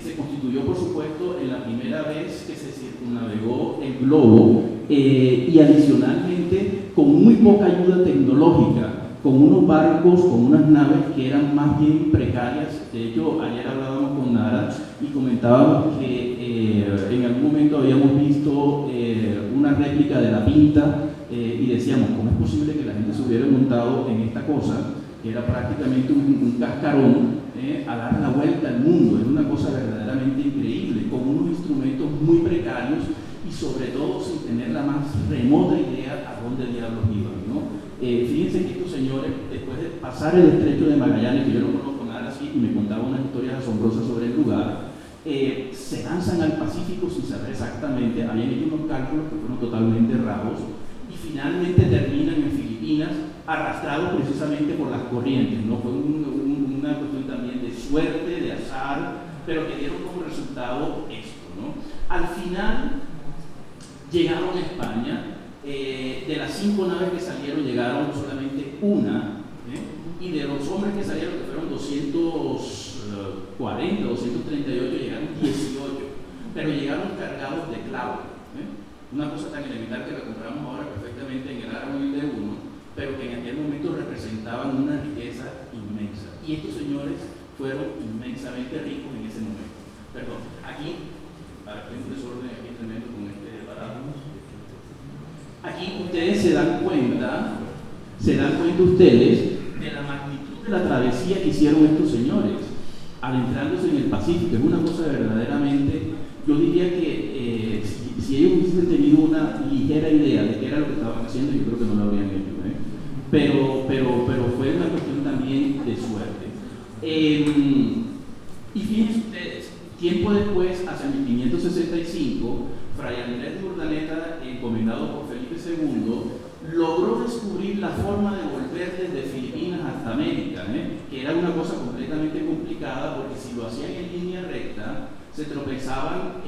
Se constituyó, por supuesto, en la primera vez que se circunnavegó el globo, y adicionalmente con muy poca ayuda tecnológica, con unos barcos, con unas naves que eran más bien precarias. De hecho, ayer hablábamos con Nara y comentábamos que en algún momento habíamos visto una réplica de la Pinta, y decíamos, ¿cómo es posible que la gente se hubiera montado en esta cosa, que era prácticamente un cascarón, a dar la vuelta al mundo? Es una cosa verdaderamente increíble, con unos instrumentos muy precarios y sobre todo sin tener la más remota idea a dónde diablos iban, ¿no? Fíjense que estos señores, después de pasar el estrecho de Magallanes, que yo no conozco nada así, y me contaba unas historias asombrosas sobre el lugar, se lanzan al Pacífico sin saber exactamente, habían hecho unos cálculos que fueron totalmente errados, y finalmente terminan en Filipinas, arrastrados precisamente por las corrientes, ¿no? Fue una cuestión también de suerte, de azar, pero que dieron como resultado esto, ¿no? Al final llegaron a España. De las 5 naves que salieron, llegaron solamente una, y de los hombres que salieron, que fueron 240, 238, llegaron 18, pero llegaron cargados de clavos, una cosa tan elemental que la compramos ahora perfectamente en el árbol de uno, pero que en aquel momento representaban una riqueza inmensa, y estos señores fueron inmensamente ricos en ese momento. Perdón, aquí, tengo un desorden aquí tremendo con este barato. Aquí ustedes se dan cuenta ustedes de la magnitud de la travesía que hicieron estos señores adentrándose en el Pacífico. Es una cosa verdaderamente, yo diría que si ellos hubiesen tenido una ligera idea de qué era lo que estaban haciendo, yo creo que no lo habrían hecho, pero fue una cuestión también de suerte. Y fíjense ustedes, tiempo después, hacia 1565, Fray Andrés de Urdaneta, encomendado por Felipe II, logró descubrir la forma de volver desde Filipinas hasta América, que era una cosa completamente complicada, porque si lo hacían en línea recta, se tropezaban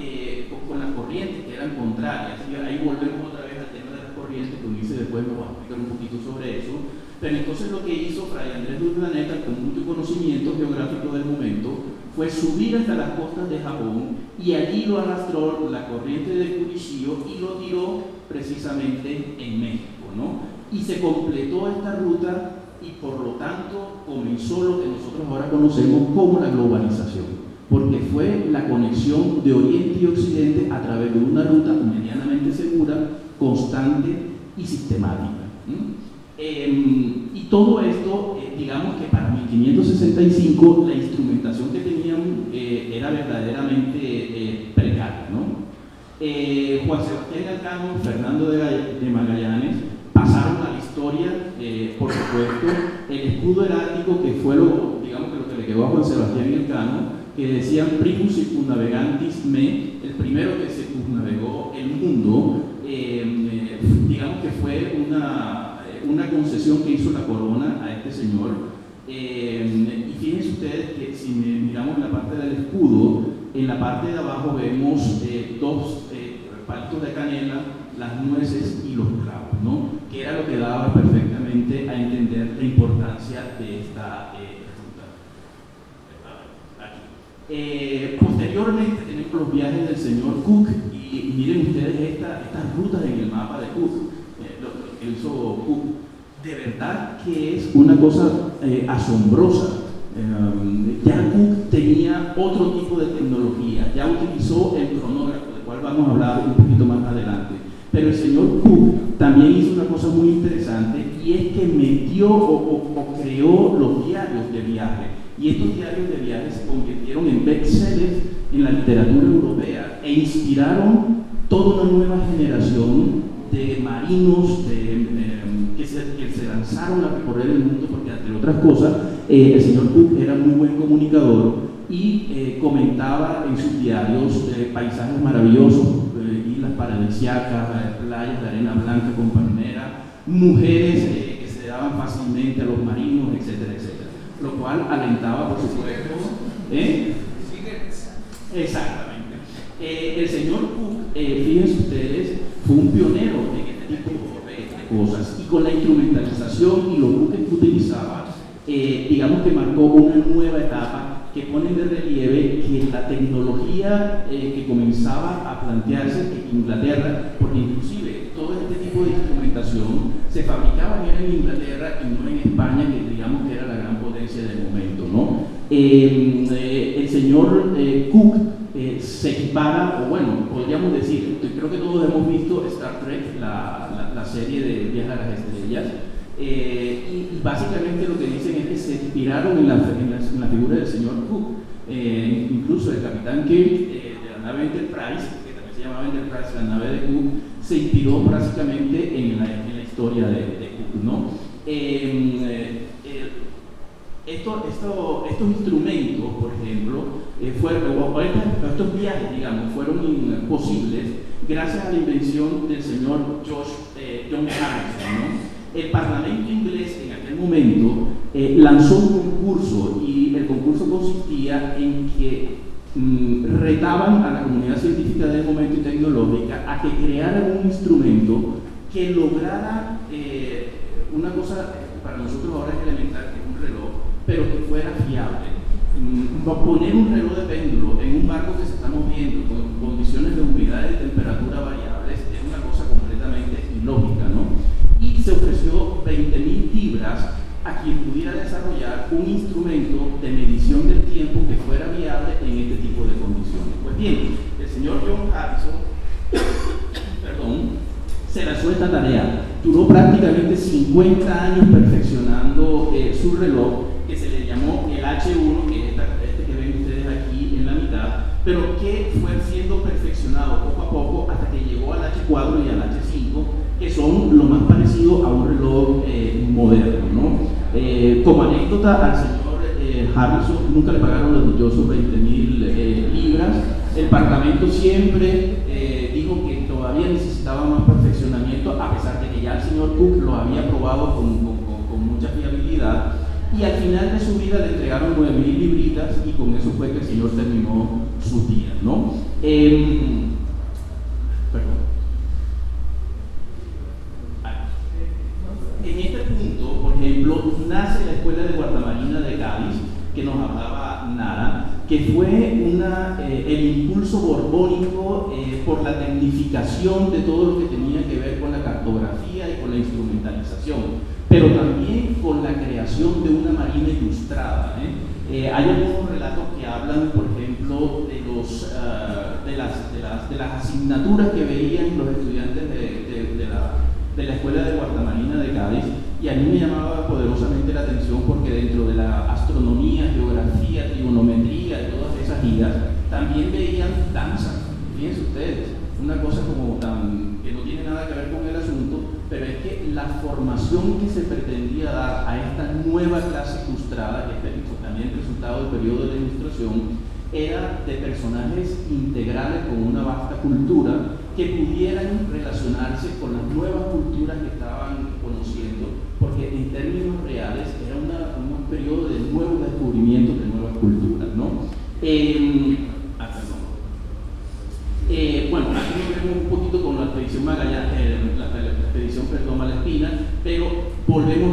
con las corrientes que eran contrarias. Y ahí volvemos otra vez al tema de las corrientes, que Ulises después me va a explicar un poquito sobre eso. Pero entonces lo que hizo Fray Andrés de Urdaneta, con mucho conocimiento geográfico del momento, fue subir hasta las costas de Japón, y allí lo arrastró la corriente del Curicío y lo tiró precisamente en México, ¿no? Y se completó esta ruta, y por lo tanto comenzó lo que nosotros ahora conocemos como la globalización, porque fue la conexión de Oriente y Occidente a través de una ruta medianamente segura, constante y sistemática. Y todo esto, digamos que para 1565 la instrumentación que tenían era verdaderamente precaria, ¿no? Juan Sebastián Elcano, Fernando de Magallanes pasaron a la historia, por supuesto. El escudo heráldico, que fue lo que le quedó a Juan Sebastián Elcano, que decían primus circunnavegantis me, el primero que circunnavegó el mundo, digamos que fue una concesión que hizo la corona a este señor. Y fíjense ustedes que si miramos la parte del escudo, en la parte de abajo vemos 2 palitos de canela, las nueces y los clavos, ¿no? Que era lo que daba perfectamente prácticamente a entender la importancia de esta ruta. Posteriormente tenemos los viajes del señor Cook y miren ustedes estas rutas en el mapa de Cook, lo que hizo Cook. De verdad que es una cosa asombrosa. Ya Cook tenía otro tipo de tecnología, ya utilizó el cronógrafo, del cual vamos a hablar un poquito más adelante. Pero el señor Cook también hizo una cosa muy interesante, y es que metió o creó los diarios de viaje. Y estos diarios de viaje se convirtieron en bestsellers en la literatura europea e inspiraron toda una nueva generación de marinos que se lanzaron a recorrer el mundo, porque entre otras cosas el señor Cook era muy buen comunicador y comentaba en sus diarios paisajes maravillosos, islas paradisíacas, playas de arena blanca con palmera, mujeres que se daban fácilmente a los marinos, etcétera, etcétera, lo cual alentaba, por supuesto, exactamente. El señor Cook, fíjense ustedes, fue un pionero en este tipo de cosas, y con la instrumentalización y los buques que utilizaba, digamos que marcó una nueva etapa que pone de relieve que la tecnología que comenzaba a plantearse en Inglaterra, porque inclusive todo este tipo de instrumentación se fabricaba en Inglaterra y no en España, que digamos que era la gran potencia del momento, ¿no? El señor Cook se equipara, o bueno, podríamos decir, creo que todos hemos visto Star Trek, la serie de Viaje a las Estrellas, y básicamente lo que dicen es que se inspiraron en la figura del señor Cook, incluso el capitán Kirk de la nave Enterprise, que también se llamaba Enterprise, la nave de Cook, se inspiró básicamente en la historia de Cook, ¿no? Estos instrumentos, por ejemplo, estos viajes, digamos, fueron posibles gracias a la invención del señor John Harrison, ¿no? El Parlamento inglés en aquel momento lanzó un concurso, y el concurso consistía en que retaban a la comunidad científica del momento y tecnológica a que crearan un instrumento que lograra una cosa para nosotros ahora es elemental, que es un reloj, pero que fuera fiable. Poner un reloj de péndulo en un barco que se está moviendo con condiciones de humedad y de temperatura variables es una cosa completamente ilógica, ¿no? Y se ofreció 20.000 libras a quien pudiera desarrollar un instrumento de medición del tiempo que fuera viable en este tipo de condiciones. Pues bien, el señor John Harrison se lanzó esta tarea. Duró prácticamente 50 años perfeccionando su reloj, que se le llamó el H1, que es este que ven ustedes aquí en la mitad, pero que fue siendo perfeccionado poco a poco hasta que llegó al H4 y al H5, que son lo más parecido a un reloj moderno, ¿no? Como anécdota, al señor Harrison nunca le pagaron los dichosos 20.000 libras. El Parlamento siempre dijo que todavía necesitaba más perfeccionamiento, a pesar de que ya el señor Cook lo había probado con mucha fiabilidad, y al final de su vida le entregaron 9.000 libritas, y con eso fue que el señor terminó sus días, ¿no? En este punto, por ejemplo, nace la Escuela de Guardamarina de Cádiz, que nos hablaba Nara, que fue el impulso borbónico por la tecnificación de todo lo que tenía que ver con la cartografía y con la instrumentalización, pero también con la creación de una marina ilustrada. Hay algunos relatos que hablan, por ejemplo, de las asignaturas que veían los estudiantes de la Escuela de Guardamarina de Cádiz, y a mí me llamaba poderosamente la atención porque dentro de la astronomía, geografía, trigonometría y todas esas guías, también veían danza. Fíjense ustedes, una cosa como que no tiene nada que ver con el asunto, pero es que la formación que se pretendía dar a esta nueva clase ilustrada, que es también el resultado del periodo de la Ilustración, era de personajes integrales con una vasta cultura que pudieran relacionarse con las nuevas culturas que estaban conociendo, porque en términos reales era un periodo de nuevos descubrimientos de nuevas culturas, ¿no? Bueno, aquí nos vemos un poquito con la expedición Magallanes, la expedición Malespina, pero volvemos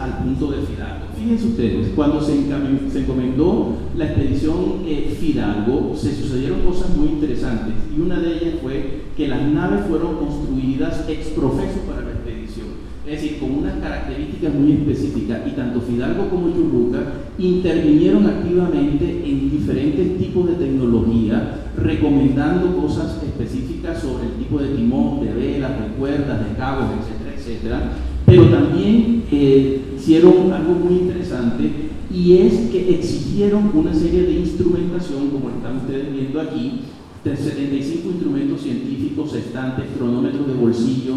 al punto de Fidalgo. Fíjense ustedes, cuando se encomendó la expedición Fidalgo, se sucedieron cosas muy interesantes, y una de ellas fue que las naves fueron construidas ex professo para la expedición, es decir, con unas características muy específicas, y tanto Fidalgo como Churruca intervinieron activamente en diferentes tipos de tecnología, recomendando cosas específicas sobre el tipo de timón, de velas, de cuerdas, de cabos, etcétera, etcétera. Pero también hicieron algo muy interesante, y es que exigieron una serie de instrumentación, como están ustedes viendo aquí, de 75 instrumentos científicos, sextantes, cronómetros de bolsillo,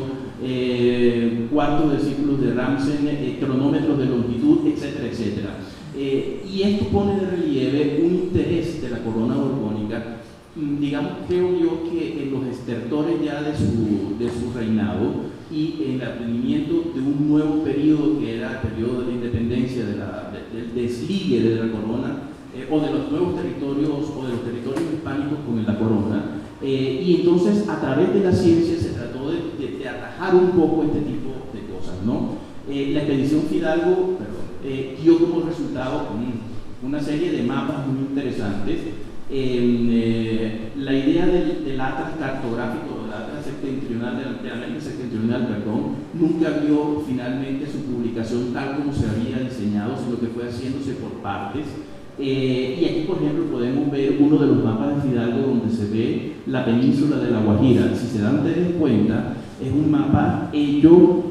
cuartos de círculos de Ramsen, cronómetros de longitud, etcétera, etcétera. Y esto pone de relieve un interés de la corona borbónica, digamos, creo yo, que en los estertores ya de su reinado, y en el advenimiento de un nuevo periodo que era el periodo de la independencia, del desligue de la corona, o de los nuevos territorios, o de los territorios hispánicos con la corona, y entonces a través de la ciencia se trató de atajar un poco este tipo de cosas, ¿no? La expedición Fidalgo dio como resultado una serie de mapas muy interesantes. La idea del atlas cartográfico, del atlas septentrional, de América septentrional, nunca vio finalmente su publicación tal como se había diseñado, sino que fue haciéndose por partes. Y aquí, por ejemplo, podemos ver uno de los mapas de Fidalgo donde se ve la península de La Guajira. Si se dan ustedes cuenta, es un mapa hecho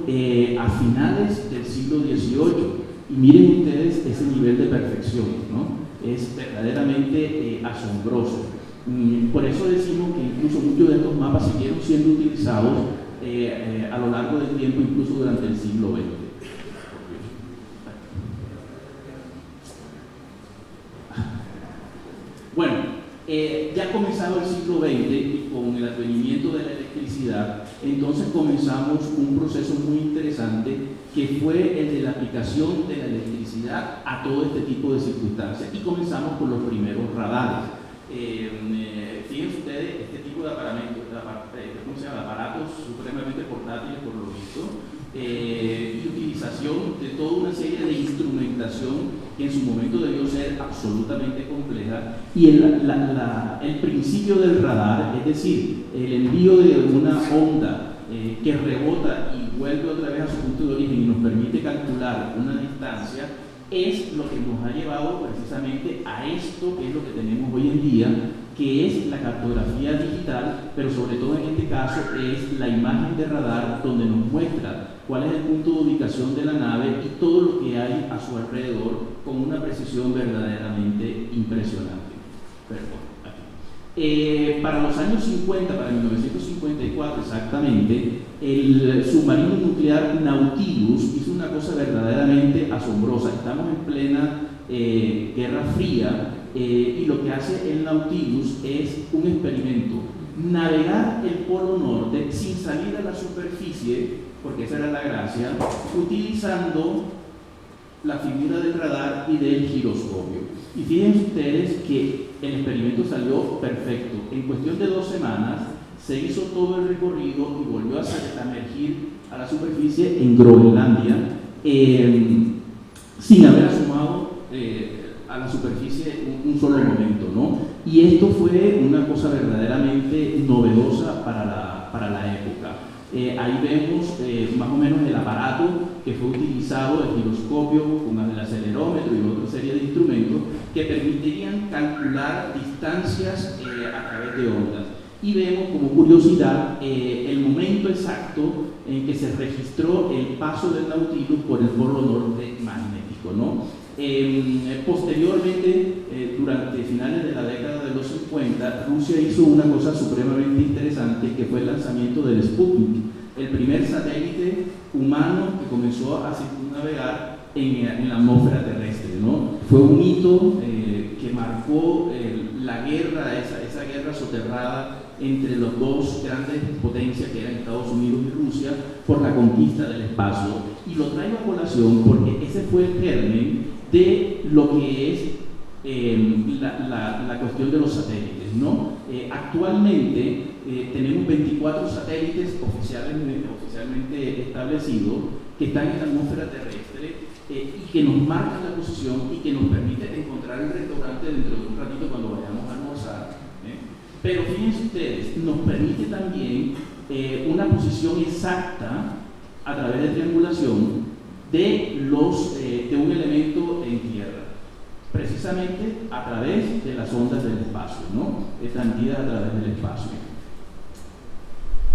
a finales del siglo XVIII, y miren ustedes ese nivel de perfección, ¿no? Es verdaderamente asombroso. Por eso decimos que incluso muchos de estos mapas siguieron siendo utilizados a lo largo del tiempo, incluso durante el siglo XX. Bueno, ya comenzado el siglo XX, y con el advenimiento de la electricidad, entonces comenzamos un proceso muy interesante, que fue el de la aplicación de la electricidad a todo este tipo de circunstancias, y comenzamos con los primeros radares. Fíjense ustedes este tipo de aparatos supremamente portátiles, por lo visto, y utilización de toda una serie de instrumentación que en su momento debió ser absolutamente compleja, y el principio del radar, es decir, el envío de una onda que rebota y vuelve otra vez a su punto de origen y nos permite calcular una distancia, es lo que nos ha llevado precisamente a esto que es lo que tenemos hoy en día, que es la cartografía digital, pero sobre todo en este caso es la imagen de radar, donde nos muestra cuál es el punto de ubicación de la nave y todo lo que hay a su alrededor, con una precisión verdaderamente impresionante. Para los años 50, para 1954 exactamente, el submarino nuclear Nautilus hizo una cosa verdaderamente asombrosa. Estamos en plena Guerra Fría, y lo que hace el Nautilus es un experimento: navegar el Polo Norte sin salir a la superficie, porque esa era la gracia, utilizando la figura del radar y del giroscopio. Y fíjense ustedes que el experimento salió perfecto. En cuestión de 2 semanas se hizo todo el recorrido y volvió a emergir a la superficie en Groenlandia, sin haber asomado a la superficie un solo momento, ¿no? Y esto fue una cosa verdaderamente novedosa para la época. Ahí vemos más o menos el aparato que fue utilizado, el giroscopio con el acelerómetro y otra serie de instrumentos que permitirían calcular distancias a través de ondas. Y vemos como curiosidad el momento exacto en que se registró el paso del Nautilus por el polo norte magnético, ¿no? Posteriormente, durante finales de la década de los 50, Rusia hizo una cosa supremamente interesante, que fue el lanzamiento del Sputnik, el primer satélite humano que comenzó a circunnavegar en la atmósfera terrestre, ¿no? Fue un hito que marcó la guerra, esa guerra soterrada entre los dos grandes potencias que eran Estados Unidos y Rusia por la conquista del espacio. Y lo traigo a colación porque ese fue el germen de lo que es la cuestión de los satélites, ¿no? Actualmente tenemos 24 satélites oficialmente establecidos que están en la atmósfera terrestre, y que nos marcan la posición y que nos permite encontrar el restaurante dentro de un ratito cuando vayamos a almorzar. Pero fíjense ustedes, nos permite también una posición exacta a través de triangulación de un elemento en tierra, precisamente a través de las ondas del espacio, ¿no? Transmitidas a través del espacio.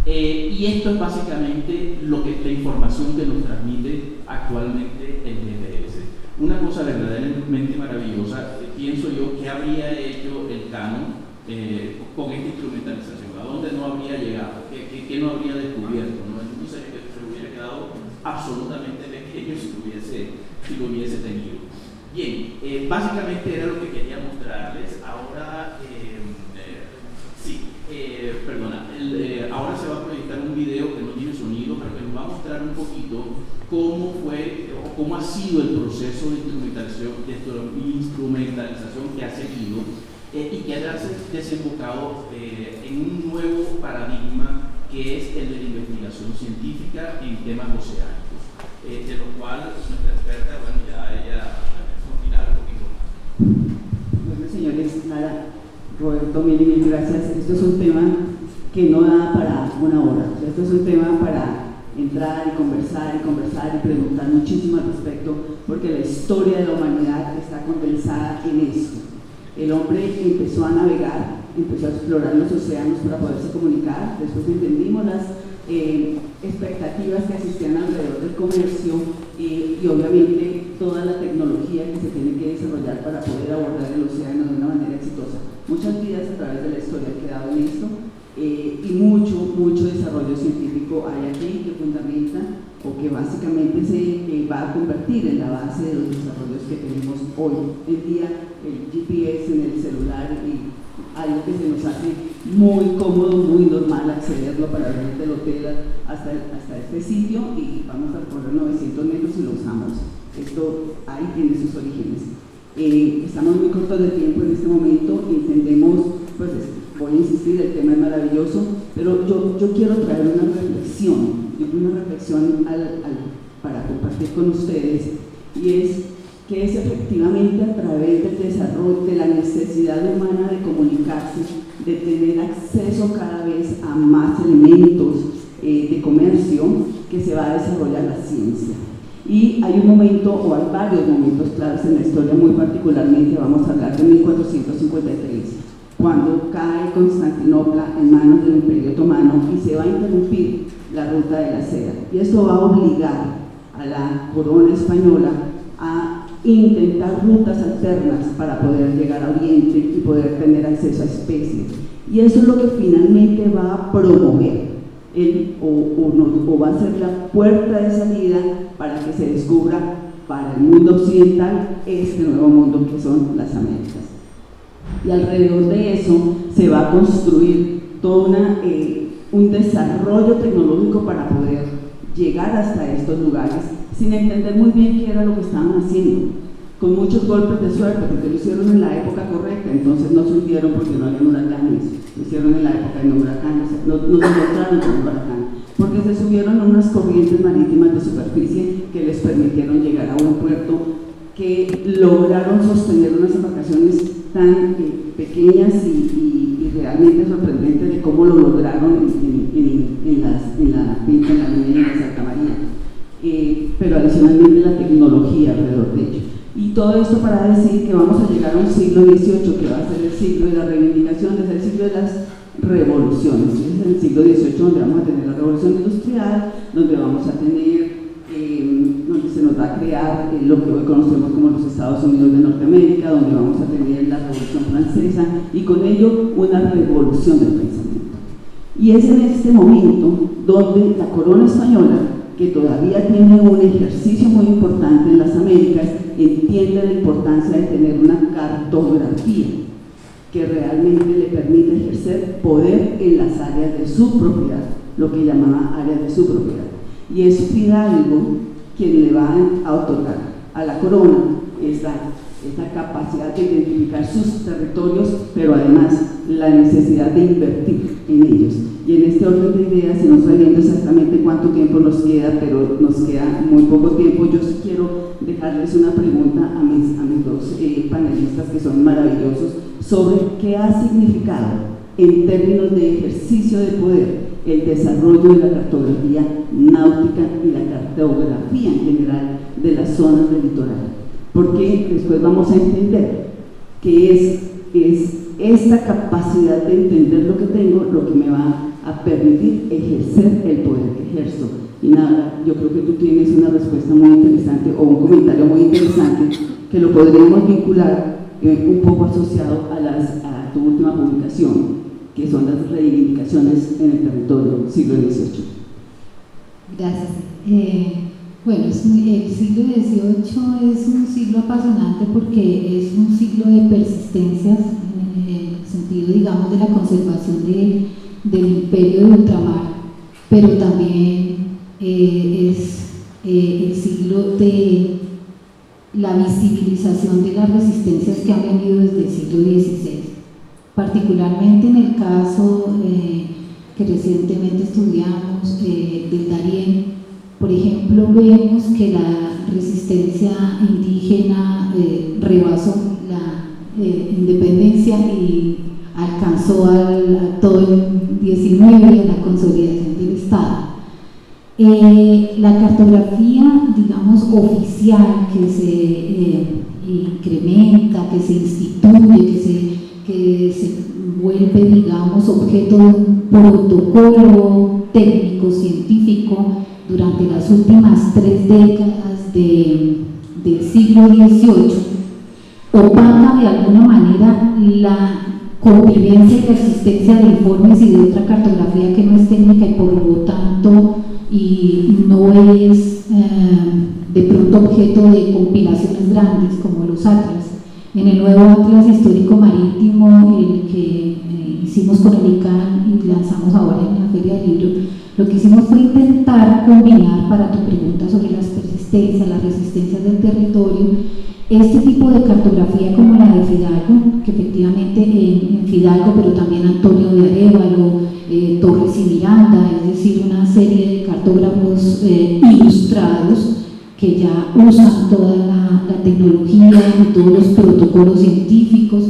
Y esto es básicamente la información que nos transmite actualmente el GPS. Una cosa verdaderamente maravillosa, pienso yo, que habría hecho el Canon con esta instrumentalización, a dónde no habría llegado, qué no habría descubierto, ¿no? Entonces se hubiera quedado absolutamente pequeño si lo hubiese tenido. Bien, básicamente era lo que quería mostrarles. Ahora, ahora se va a proyectar un video que no tiene sonido, pero que nos va a mostrar un poquito cómo fue o cómo ha sido el proceso de instrumentalización que ha seguido y que ha desembocado en un nuevo paradigma que es el de la investigación científica en temas oceánicos, de lo cual nuestra experta, bueno, ya ella nos dirá un poquito más. Bueno, señores, nada, Roberto, mil gracias. Esto es un tema que no da para una hora. O sea, esto es un tema para entrar y conversar y preguntar muchísimo al respecto, porque la historia de la humanidad está condensada en esto. El hombre empezó a navegar, empezó a explorar los océanos para poderse comunicar. Después entendimos las expectativas que existían alrededor del comercio y obviamente toda la tecnología que se tiene que desarrollar para poder abordar el océano de una manera exitosa. Muchas vidas a través de la historia han quedado en esto y mucho desarrollo científico hay aquí que fundamenta o que básicamente se va a convertir en la base de los desarrollos que tenemos hoy en día, el GPS en el celular y algo que se nos hace muy cómodo, muy normal accederlo para venir del hotel hasta este sitio y vamos a recorrer 900 metros y lo usamos. Esto ahí tiene sus orígenes. Estamos muy cortos de tiempo en este momento, entendemos, pues voy a insistir, el tema es maravilloso, pero yo quiero traer una reflexión para compartir con ustedes, y es que es efectivamente a través del desarrollo de la necesidad humana de comunicarse, de tener acceso cada vez a más elementos de comercio, que se va a desarrollar la ciencia. Y hay un momento, o hay varios momentos claves en la historia, muy particularmente vamos a hablar de 1453, cuando cae Constantinopla en manos del Imperio Otomano y se va a interrumpir la ruta de la seda. Y esto va a obligar a la corona española a intentar rutas alternas para poder llegar a Oriente y poder tener acceso a especies. Y eso es lo que finalmente va a promover o va a ser la puerta de salida para que se descubra para el mundo occidental este nuevo mundo que son las Américas. Y alrededor de eso se va a construir todo un desarrollo tecnológico para poder llegar hasta estos lugares sin entender muy bien qué era lo que estaban haciendo, con muchos golpes de suerte, porque lo hicieron en la época correcta, entonces no se hundieron porque no había huracanes, lo hicieron en la época de huracanes, no se encontraron con un huracán, porque se subieron a unas corrientes marítimas de superficie que les permitieron llegar a un puerto que lograron sostener unas embarcaciones tan pequeñas y realmente sorprendentes de cómo lo lograron en la Pinta, en la Línea y en la Santa María, pero adicionalmente la tecnología alrededor de ello. Y todo esto para decir que vamos a llegar a un siglo XVIII que va a ser el siglo de la reivindicación, es el siglo de las revoluciones. Es el siglo XVIII donde vamos a tener la revolución industrial, donde vamos a tener donde se nos va a crear lo que hoy conocemos como los Estados Unidos de Norteamérica, donde vamos a tener la Revolución Francesa y con ello una revolución del pensamiento. Y es en este momento donde la corona española, que todavía tiene un ejercicio muy importante en las Américas, entiende la importancia de tener una cartografía que realmente le permite ejercer poder en las áreas de su propiedad, lo que llamaba áreas de su propiedad. Y es Fidalgo quien le va a otorgar a la corona esta capacidad de identificar sus territorios, pero además la necesidad de invertir en ellos. Y en este orden de ideas, y no estoy viendo exactamente cuánto tiempo nos queda, pero nos queda muy poco tiempo, yo sí quiero dejarles una pregunta a mis dos panelistas, que son maravillosos, sobre qué ha significado en términos de ejercicio de poder el desarrollo de la cartografía náutica y la cartografía en general de las zonas del litoral. Porque después vamos a entender que es esta capacidad de entender lo que tengo lo que me va a permitir ejercer el poder que ejerzo. Y nada, yo creo que tú tienes una respuesta muy interesante o un comentario muy interesante que lo podríamos vincular un poco asociado a tu última publicación, que son las reivindicaciones en el territorio siglo XVIII. Gracias. Bueno, el siglo XVIII es un siglo apasionante porque es un siglo de persistencias en el sentido, digamos, de la conservación del imperio de ultramar, pero también es el siglo de la visibilización de las resistencias que han venido desde el siglo XVI. Particularmente en el caso que recientemente estudiamos del Darién, por ejemplo, vemos que la resistencia indígena rebasó la independencia y alcanzó a todo el XIX a la consolidación del Estado. La cartografía, digamos, oficial que se incrementa, que se instituye, que se vuelve, digamos, objeto de un protocolo técnico, científico, durante las últimas 3 décadas del siglo XVIII, opaca de alguna manera la convivencia y la existencia de informes y de otra cartografía que no es técnica y por lo tanto y no es de pronto objeto de compilaciones grandes como los atlas. En el nuevo Atlas Histórico Marítimo, el que hicimos con el ICANN y lanzamos ahora en la Feria del Libro, lo que hicimos fue intentar combinar, para tu pregunta sobre las persistencias, las resistencias del territorio, este tipo de cartografía como la de Fidalgo, que efectivamente en Fidalgo, pero también Antonio de Arévalo, Torres y Miranda, es decir, una serie de cartógrafos ilustrados que ya usan toda la tecnología y todos los protocolos científicos.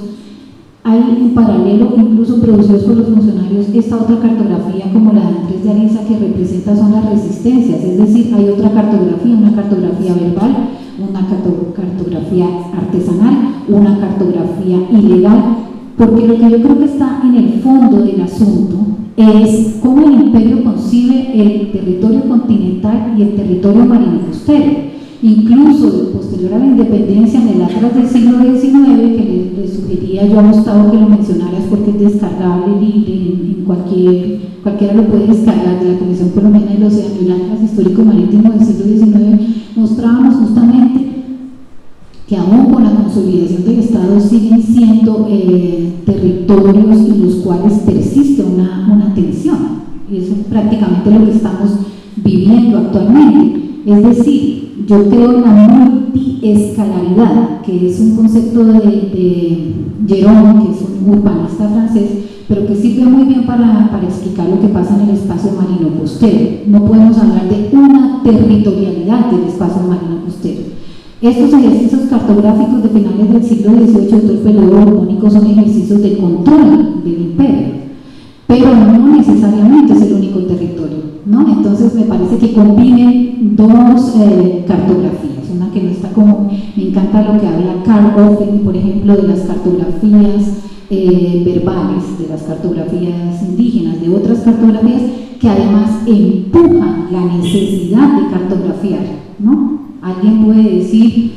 Hay en paralelo, incluso producidos por los funcionarios, esta otra cartografía como la de Andrés de Ariza, que representa son las resistencias, es decir, hay otra cartografía, una cartografía verbal, una cartografía artesanal, una cartografía ilegal, porque lo que yo creo que está en el fondo del asunto es cómo el imperio concibe el territorio continental y el territorio marino costero. Incluso posterior a la independencia, en el Atlas del siglo XIX, que le sugería yo a Gustavo que lo mencionaras porque es descargable, libre, en cualquiera lo puede descargar, de la Comisión Colombiana del Océano, el Atlas Histórico Marítimo del siglo XIX, mostrábamos justamente que aún con la consolidación del Estado siguen siendo territorios en los cuales persiste una tensión, y eso es prácticamente lo que estamos viviendo actualmente. Es decir, yo creo en la multiescalaridad, que es un concepto de Jérôme, que es un urbanista francés, pero que sirve muy bien para explicar lo que pasa en el espacio marino costero. No podemos hablar de una territorialidad del espacio marino costero. Estos ejercicios cartográficos de finales del siglo XVIII, de todo el periodo borbónico, son ejercicios de control del imperio, pero no necesariamente es el único territorio, ¿no? Entonces me parece que combinen dos cartografías, una que no está como, me encanta lo que habla Carl Offen, por ejemplo, de las cartografías verbales, de las cartografías indígenas, de otras cartografías que además empujan la necesidad de cartografiar, ¿no? Alguien puede decir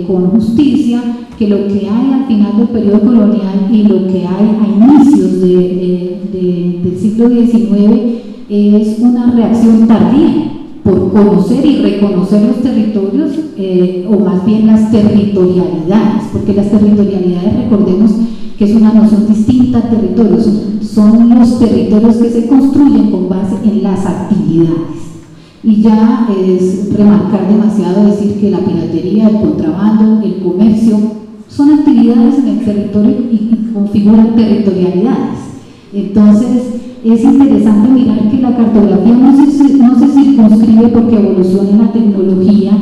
con justicia que lo que hay al final del periodo colonial y lo que hay a inicios del siglo XIX es una reacción tardía por conocer y reconocer los territorios, o más bien las territorialidades, porque las territorialidades, recordemos que es una noción distinta a territorios, son los territorios que se construyen con base en las actividades. Y ya es remarcar demasiado decir que la piratería, el contrabando, el comercio son actividades en el territorio y configuran territorialidades. Entonces, es interesante mirar que la cartografía no se circunscribe porque evolucione la tecnología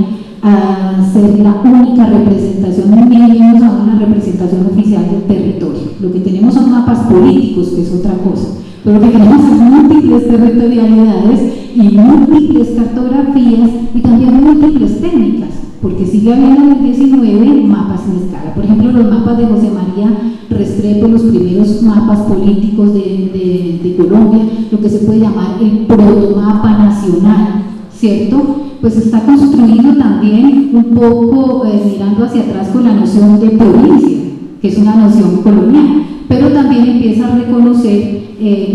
a ser la única representación, menos a una representación oficial del territorio. Lo que tenemos son mapas políticos, que es otra cosa, pero lo que tenemos son múltiples territorialidades y múltiples cartografías y también múltiples técnicas, porque sigue habiendo en el 19 mapas en escala. Por ejemplo, los mapas de José María Restrepo, los primeros mapas políticos de Colombia, lo que se puede llamar el protomapa nacional, ¿cierto? Pues está construido también un poco mirando hacia atrás con la noción de provincia, que es una noción colonial, pero también empieza a reconocer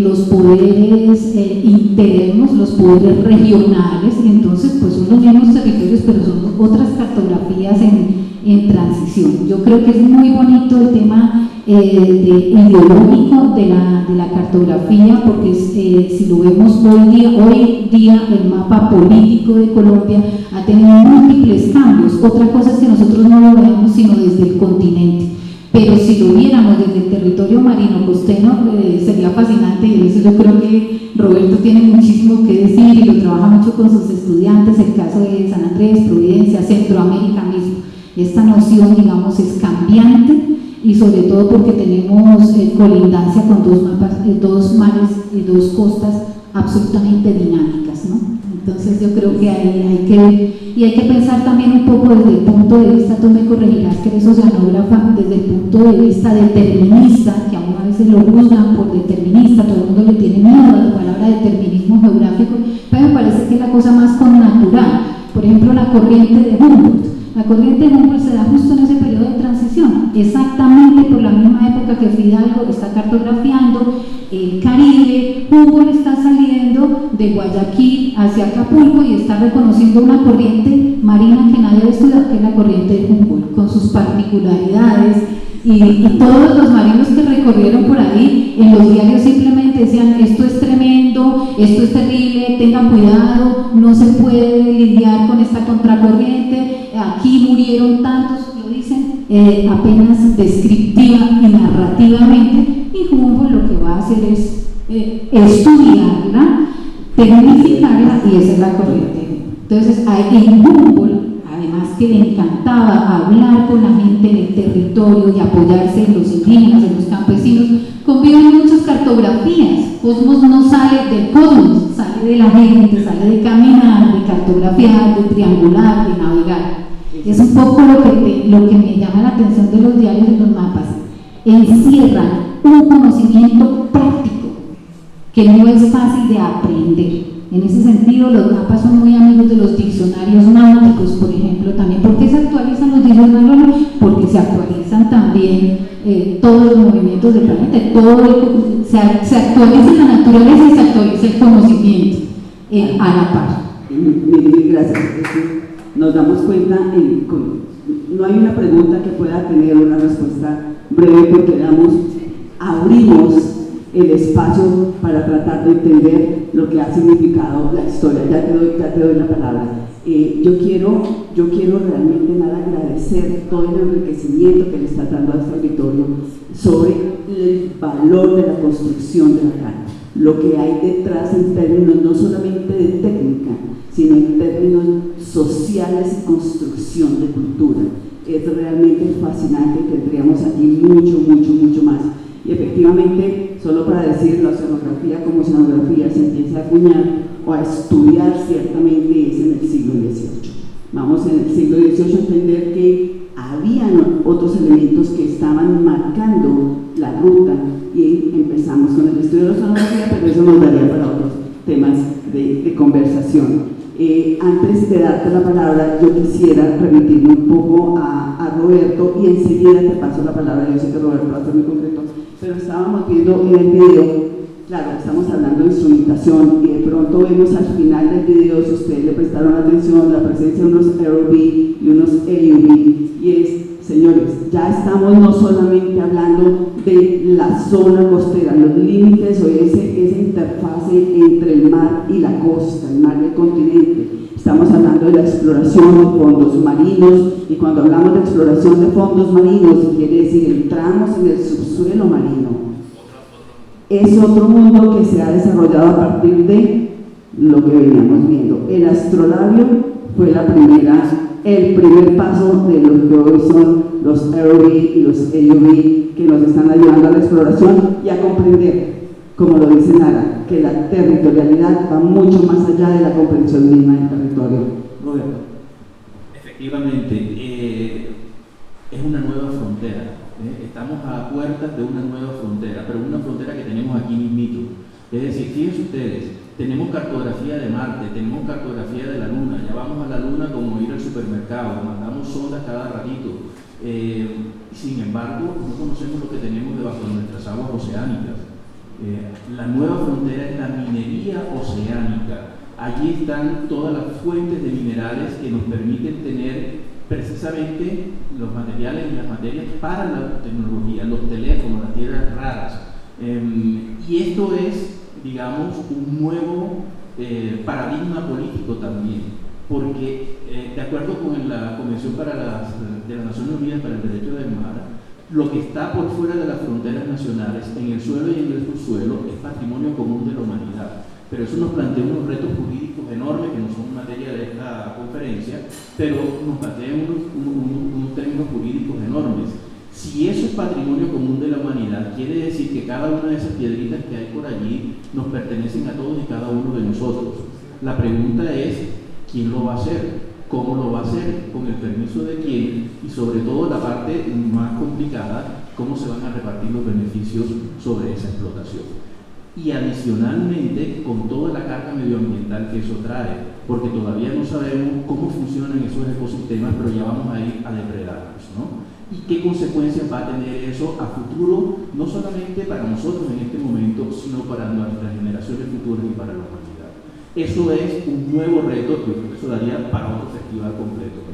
los poderes internos, los poderes regionales, y entonces pues son los mismos territorios, pero son otras cartografías en transición. Yo creo que es muy bonito el tema ideológico de la cartografía, porque si lo vemos hoy día el mapa político de Colombia ha tenido múltiples cambios. Otra cosa es que nosotros no lo vemos sino desde el continente, pero si lo viéramos desde el territorio marino costero sería fascinante, y eso yo creo que Roberto tiene muchísimo que decir y lo trabaja mucho con sus estudiantes, el caso de San Andrés, Providencia, Centroamérica mismo. Esta noción, digamos, es cambiante, y sobre todo porque tenemos colindancia con dos mares y dos costas absolutamente dinámicas, ¿no? Entonces yo creo que hay que pensar también un poco desde el punto de vista, tú me corregirás que eres oceanógrafa, desde el punto de vista determinista, que aún a veces lo juzgan por determinista, todo el mundo le tiene miedo a la palabra determinismo geográfico, pero me parece que es la cosa más connatural. Por ejemplo, la corriente de Humboldt. La corriente de Humboldt se da justo en ese periodo de transición, exactamente por la misma época que Fidalgo está cartografiando el Caribe. Humboldt está saliendo de Guayaquil hacia Acapulco y está reconociendo una corriente marina que nadie había estudiado, que es la corriente de Humboldt, con sus particularidades, y todos los marinos que recorrieron por ahí en los diarios simplemente decían: esto es tremendo, esto es terrible, tengan cuidado, no se puede lidiar con esta contracorriente, aquí murieron tantos, lo dicen apenas descriptiva y narrativamente, y Humboldt lo que va a hacer es estudiarla, tecnificarla, y esa es la corriente. Entonces, en Humboldt, además que le encantaba hablar con la gente en el territorio y apoyarse en los indígenas, en los campesinos, conviven muchas cartografías. Cosmos no sale del cosmos, sale de la gente, sale de caminar, de cartografiar, de triangular, de navegar. Es un poco lo que me llama la atención de los diarios y los mapas. Encierran un conocimiento práctico que no es fácil de aprender. En ese sentido, los mapas son muy amigos de los diccionarios náuticos, por ejemplo, también. ¿Por qué se actualizan los diccionarios? Porque se actualizan también todos los movimientos del planeta, se actualiza la naturaleza y se actualiza el conocimiento a la par. Gracias. Nos damos cuenta, no hay una pregunta que pueda tener una respuesta breve, porque abrimos el espacio para tratar de entender lo que ha significado la historia. Ya te doy la palabra. Yo quiero realmente agradecer todo el enriquecimiento que le está dando a este auditorio sobre el valor de la construcción de la carta, lo que hay detrás en términos no solamente de técnica, sino en términos sociales y construcción de cultura. Es realmente fascinante y tendríamos aquí mucho más. Y efectivamente, solo para decir, la oceanografía como oceanografía se empieza a acuñar o a estudiar ciertamente es en el siglo XVIII. Vamos en el siglo XVIII a entender que habían otros elementos que estaban marcando la ruta, y empezamos con el estudio de la oceanografía, pero eso nos daría para otros temas de conversación. Antes de darte la palabra, yo quisiera remitirme un poco a Roberto, y enseguida te paso la palabra. Yo sé que Roberto va a ser muy concreto, pero estábamos viendo en el video, claro, estamos hablando de instrumentación, y de pronto vemos al final del video, si ustedes le prestaron atención, la presencia de unos ROV y unos AUV, y es, señores, ya estamos no solamente hablando de la zona costera, los límites o esa interfase entre el mar y la costa, el mar y el continente. estamos hablando de la exploración de fondos marinos, y cuando hablamos de exploración de fondos marinos, quiere decir entramos en el subsuelo marino. Es otro mundo que se ha desarrollado a partir de lo que veníamos viendo. El astrolabio fue el primer paso de lo que hoy son los ROV y los AUV, que nos están ayudando a la exploración y a comprender, como lo dice Nara, que la territorialidad va mucho más allá de la comprensión misma del territorio. Roberto. Efectivamente, es una nueva frontera. Estamos a puertas de una nueva frontera, pero una frontera que tenemos aquí mismito. Es decir, fíjense ustedes, tenemos cartografía de Marte, tenemos cartografía de la Luna, ya vamos a la Luna como ir al supermercado, mandamos sondas cada ratito. Sin embargo, no conocemos lo que tenemos debajo de nuestras aguas oceánicas. La nueva frontera es la minería oceánica. Allí están todas las fuentes de minerales que nos permiten tener precisamente los materiales y las materias para la tecnología, los teléfonos, las tierras raras. Y esto es, digamos, un nuevo paradigma político también, porque de acuerdo con la Convención de las Naciones Unidas para el Derecho del Mar, lo que está por fuera de las fronteras nacionales, en el suelo y en el subsuelo, es patrimonio común de la humanidad. Pero eso nos plantea unos retos jurídicos enormes que no son materia de esta conferencia, pero nos plantea unos términos jurídicos enormes. Si eso es patrimonio común de la humanidad, quiere decir que cada una de esas piedritas que hay por allí nos pertenecen a todos y cada uno de nosotros. La pregunta es, ¿quién lo va a hacer? ¿Cómo lo va a hacer? ¿Con el permiso de quién? Y sobre todo la parte más complicada, ¿cómo se van a repartir los beneficios sobre esa explotación? Y adicionalmente con toda la carga medioambiental que eso trae, porque todavía no sabemos cómo funcionan esos ecosistemas, pero ya vamos a ir a depredarlos, ¿no? Y qué consecuencias va a tener eso a futuro, no solamente para nosotros en este momento, sino para nuestras generaciones futuras y para la humanidad. Eso es un nuevo reto, que eso daría para otro festival completo, ¿no?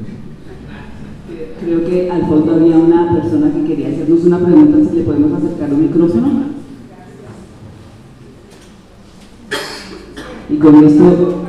Creo que al fondo había una persona que quería hacernos una pregunta, si le podemos acercar un micrófono. Y con esto...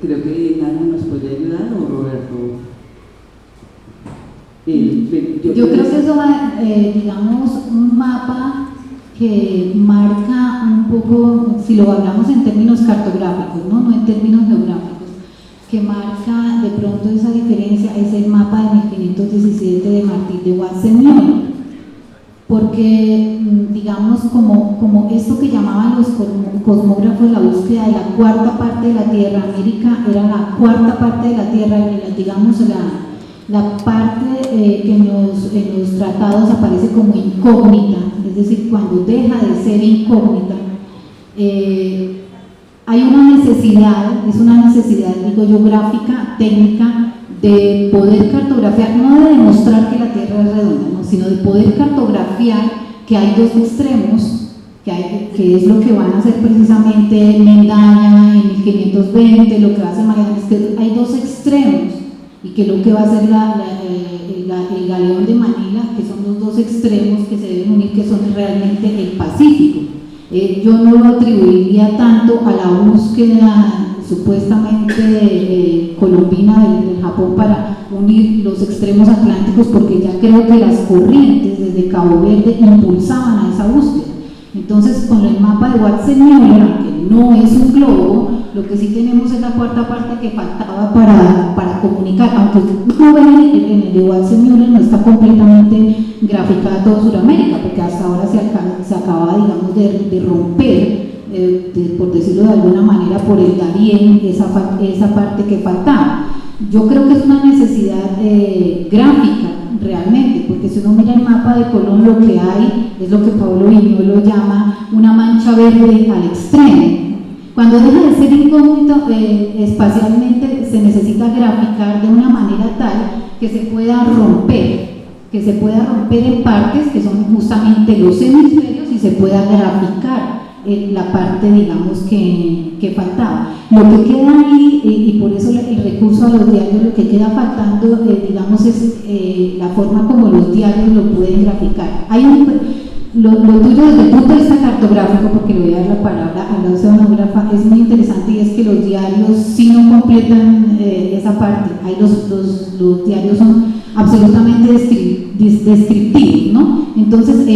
Creo que Nana nos puede ayudar, o Roberto. Yo creo que eso va, digamos, un mapa que marca un poco, si lo hablamos en términos cartográficos, no en términos geográficos, que marca de pronto esa diferencia, es el mapa de 1517 de Martín de Watts-Senior. Porque, digamos, como esto que llamaban los cosmógrafos la búsqueda de la cuarta parte de la Tierra, América era la cuarta parte de la Tierra, digamos, la parte que en los tratados aparece como incógnita, es decir, cuando deja de ser incógnita, hay una necesidad, es una necesidad, digo yo, gráfica, técnica, de poder cartografiar, no de demostrar que la Tierra es redonda, ¿no? Sino de poder cartografiar que hay dos extremos, que es lo que van a hacer precisamente Mendaña en 1520, lo que va a hacer Magallanes, que hay dos extremos, y que lo que va a hacer el galeón de Manila, que son los dos extremos que se deben unir, que son realmente el Pacífico. Yo no lo atribuiría tanto a la búsqueda supuestamente colombina del Japón para unir los extremos atlánticos, porque ya creo que las corrientes desde Cabo Verde impulsaban a esa búsqueda. Entonces, con el mapa de Watts-Senior, que no es un globo, lo que sí tenemos es la cuarta parte que faltaba para comunicar, aunque no ven en el de Watts-Senior no está completamente graficada toda Sudamérica, porque hasta ahora se acaba, digamos, de romper, por decirlo de alguna manera, por el Darién, esa parte que faltaba. Yo creo que es una necesidad gráfica realmente, porque si uno mira el mapa de Colón, lo que hay es lo que Pablo Viñolo llama una mancha verde al extremo. Cuando deja de ser incógnito espacialmente, se necesita graficar de una manera tal que se pueda romper en partes que son justamente los hemisferios y se pueda graficar la parte, digamos, que faltaba. Lo que queda ahí, y por eso el recurso a los diarios, lo que queda faltando, digamos, es la forma como los diarios lo pueden graficar. Lo tuyo desde el punto de vista cartográfico, porque le voy a dar la palabra a la oceanógrafa, es muy interesante, y es que los diarios sí no completan esa parte. Ahí los diarios son absolutamente descriptivos, ¿no? Entonces,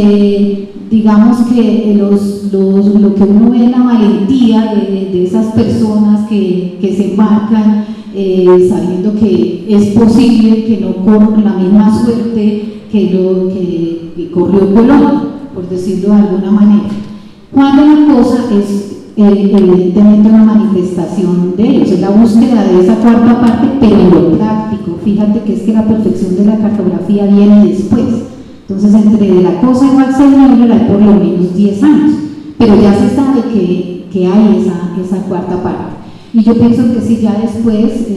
digamos que lo que uno ve es la valentía de esas personas que se embarcan sabiendo que es posible que no corran la misma suerte que corrió Colón, por decirlo de alguna manera. Cuando la cosa es evidentemente una manifestación de ellos, es la búsqueda de esa cuarta parte, pero en lo práctico. Fíjate que es que la perfección de la cartografía viene después. Entonces, entre la cosa y Max Neuer hay por lo menos 10 años, pero ya se sabe que hay esa cuarta parte. Y yo pienso que si ya después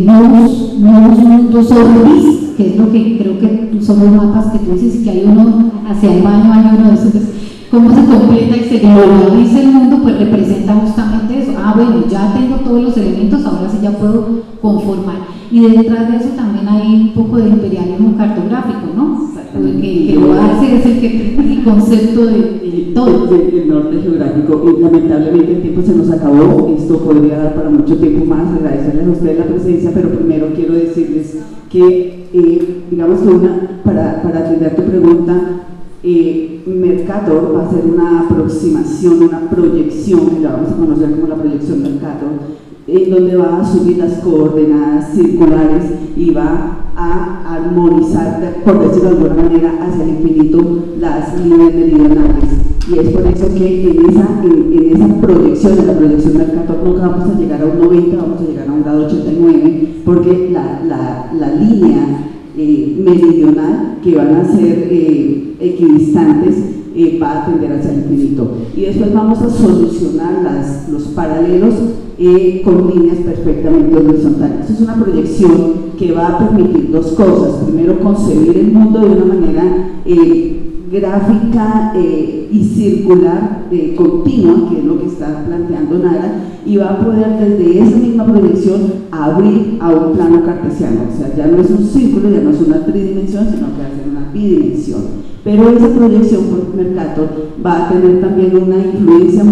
nuevos mundos orbis, que es lo que creo que son los mapas que tú dices, que hay uno hacia el baño, hay uno de esos, cómo se completa y se globaliza el mundo, pues representa justamente eso. Bueno, ya tengo todos los elementos, ahora sí ya puedo conformar. Y detrás de eso también hay un poco de imperialismo cartográfico, ¿no? Que lo hace es el concepto de todo. El norte geográfico, y lamentablemente el tiempo se nos acabó, esto podría dar para mucho tiempo más. Agradecerles a ustedes la presencia, pero primero quiero decirles que, digamos que para atender tu pregunta, Mercator va a hacer una aproximación, una proyección, que la vamos a conocer como la proyección Mercator, en donde va a subir las coordenadas circulares y va a armonizar, por decirlo de alguna manera, hacia el infinito las líneas meridionales. Y es por eso que en esa proyección, en la proyección Mercator, nunca vamos a llegar a un 90, vamos a llegar a un grado 89, porque la línea meridional, que van a ser equidistantes, va a tender hacia el infinito. Y después vamos a solucionar los paralelos con líneas perfectamente horizontales. Es una proyección que va a permitir dos cosas. Primero, concebir el mundo de una manera gráfica y circular, continua, que es lo que está planteando Nara, y va a poder desde esa misma proyección abrir a un plano cartesiano. O sea, ya no es un círculo, ya no es una tridimensión, sino que va a ser una bidimensión. Pero esa proyección por Mercator va a tener también una influencia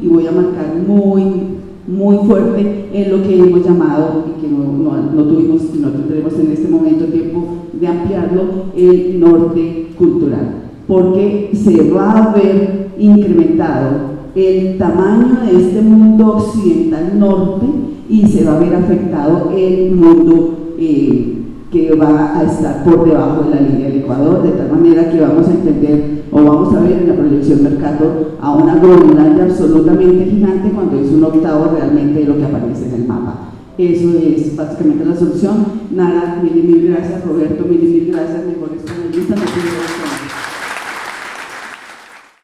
y voy a marcar muy fuerte en lo que hemos llamado, y que no tuvimos y no tendremos en este momento tiempo de ampliarlo, el norte cultural, porque se va a ver incrementado el tamaño de este mundo occidental norte y se va a ver afectado el mundo que va a estar por debajo de la línea del Ecuador, de tal manera que vamos a entender, o vamos a ver en la proyección Mercator, a una Groenlandia absolutamente gigante cuando es un octavo realmente de lo que aparece en el mapa. Eso es básicamente la solución. Nara, mil gracias. Roberto, mil gracias. Mejores panelistas.